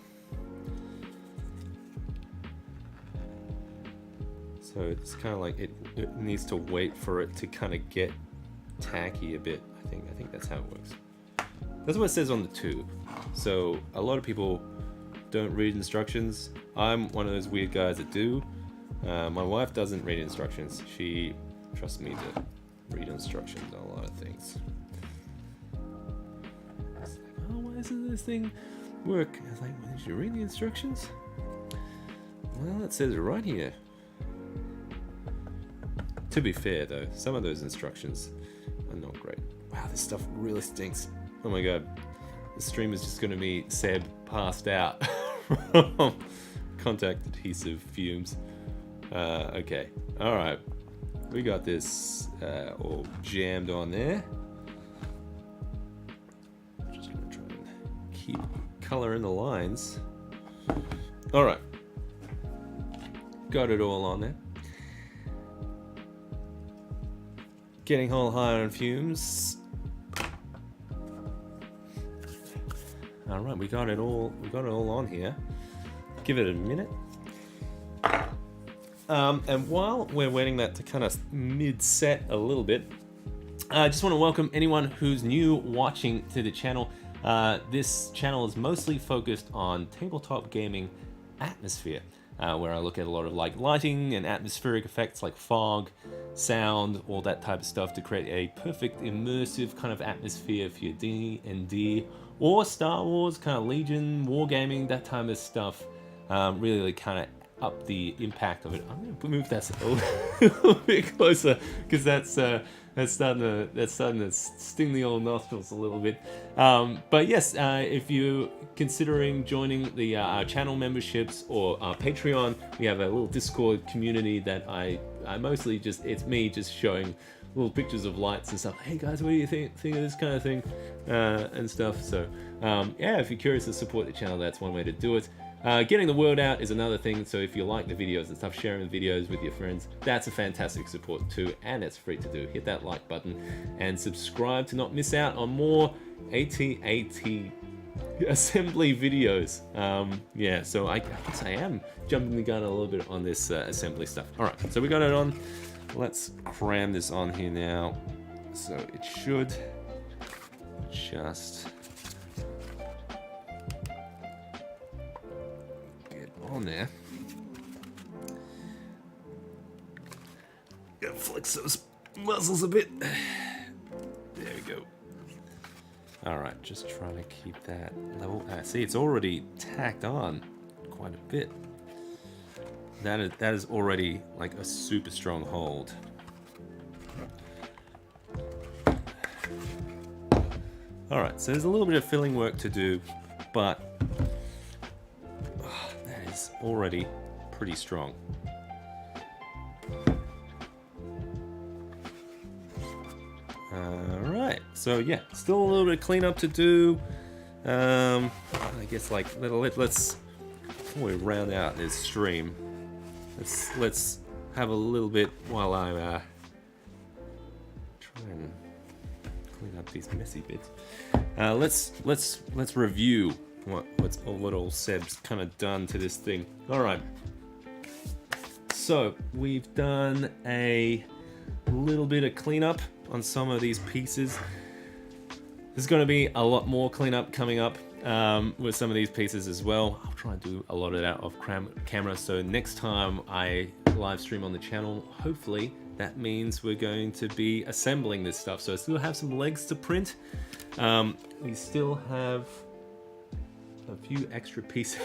A: So it's kind of like it needs to wait for it to kind of get tacky a bit. I think that's how it works. That's what it says on the tube. So a lot of people don't read instructions. I'm one of those weird guys that do. My wife doesn't read instructions. She trusts me to read instructions on a lot of things. It's like, oh, why doesn't this thing work? I was like, well, did you read the instructions? Well, it says right here. To be fair though, some of those instructions are not great. Wow, this stuff really stinks. Oh my god. The stream is just going to be Seb passed out from contact adhesive fumes. Okay, alright. We got this all jammed on there. Just going to try and keep color in the lines. Alright. Got it all on there. Getting all higher on fumes. All right, we got it all on here. Give it a minute. And while we're waiting that to kind of mid-set a little bit, I just want to welcome anyone who's new watching to the channel. This channel is mostly focused on tabletop gaming atmosphere, where I look at a lot of like lighting and atmospheric effects like fog, sound, all that type of stuff to create a perfect immersive kind of atmosphere for your D&D or Star Wars, kind of Legion, wargaming, that type of stuff. Really kind of up the impact of it. I'm going to move that a little bit closer because that's starting to sting the old nostrils a little bit. But yes, if you're considering joining the our channel memberships or our Patreon, we have a little Discord community that I mostly it's me just showing little pictures of lights and stuff. Hey guys, what do you think of this kind of thing and stuff? So yeah, if you're curious to support the channel, that's one way to do it. Getting the word out is another thing, so if you like the videos and stuff, sharing the videos with your friends, that's a fantastic support too, and it's free to do. Hit that like button and subscribe to not miss out on more AT-AT assembly videos. Yeah, so I guess I am jumping the gun a little bit on this assembly stuff. All right, so we got it on. Let's cram this on here now. So it should just get on there. Gotta flex those muscles a bit. There we go. Alright, just trying to keep that level. See, it's already tacked on quite a bit. That is already like a super strong hold. Alright, so there's a little bit of filling work to do, but that is already pretty strong. Alright, so yeah, still a little bit of cleanup to do. I guess like let's before we round out this stream, let's have a little bit while I try and clean up these messy bits. Let's review what old Seb's kind of done to this thing. All right, so we've done a little bit of cleanup on some of these pieces. There's going to be a lot more cleanup coming up with some of these pieces as well. I'll try and do a lot of that off camera, so next time I live stream on the channel, hopefully that means we're going to be assembling this stuff. So I still have some legs to print. We still have a few extra pieces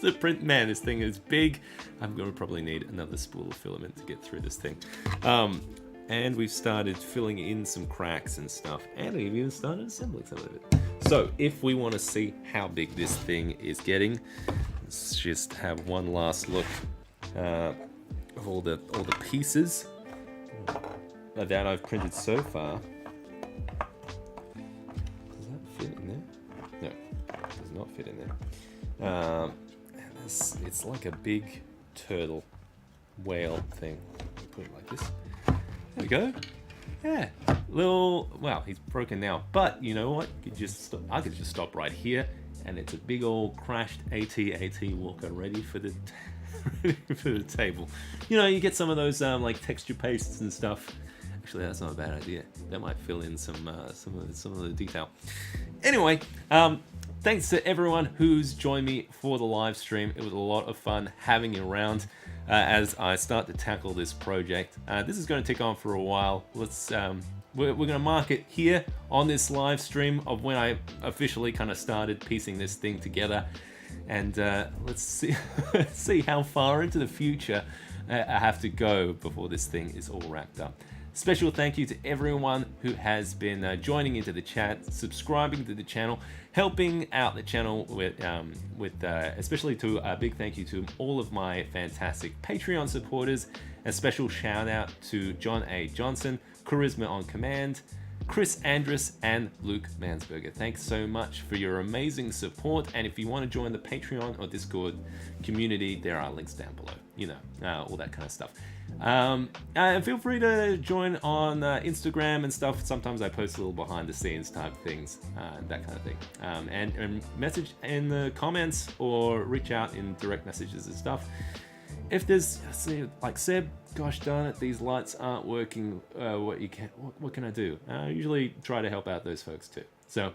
A: to print. Man, this thing is big. I'm going to probably need another spool of filament to get through this thing. And we've started filling in some cracks and stuff, and we've even started assembling some of it. So if we want to see how big this thing is getting, let's just have one last look of all the pieces that I've printed so far. Does that fit in there? No, it does not fit in there. It's like a big turtle whale thing. Put it like this. There we go. Yeah, well, he's broken now, but you know what? I could just stop right here, and it's a big old crashed AT walker ready for the for the table. You know, you get some of those like texture pastes and stuff. Actually, that's not a bad idea. That might fill in some of the detail. Anyway, thanks to everyone who's joined me for the live stream. It was a lot of fun having you around. As I start to tackle this project. This is going to tick on for a while. Let's we're going to mark it here on this live stream of when I officially kind of started piecing this thing together, and let's see how far into the future I have to go before this thing is all wrapped up. Special thank you to everyone who has been joining into the chat, subscribing to the channel, helping out the channel with especially to a big thank you to all of my fantastic Patreon supporters. A special shout out to John A. Johnson, Charisma on Command, Chris Andrus, and Luke Mansberger. Thanks so much for your amazing support. And if you want to join the Patreon or Discord community, there are links down below. You know, all that kind of stuff. Feel free to join on Instagram and stuff. Sometimes I post a little behind the scenes type things, that kind of thing. And message in the comments or reach out in direct messages and stuff. If there's, like Seb, gosh darn it, these lights aren't working. What can I do? I usually try to help out those folks too. So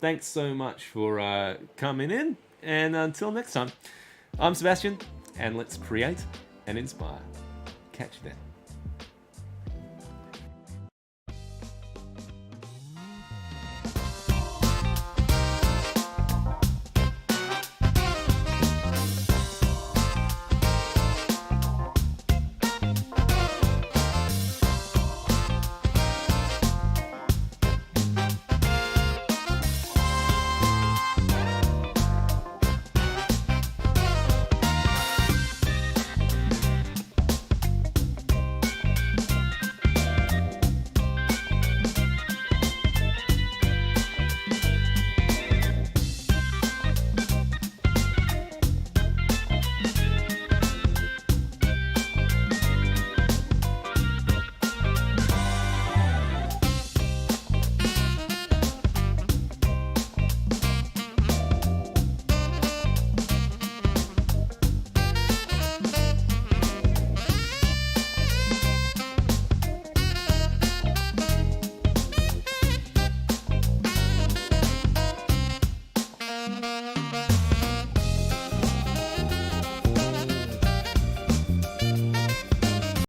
A: thanks so much for coming in, and until next time, I'm Sebastian, and let's create and inspire. Catch you then.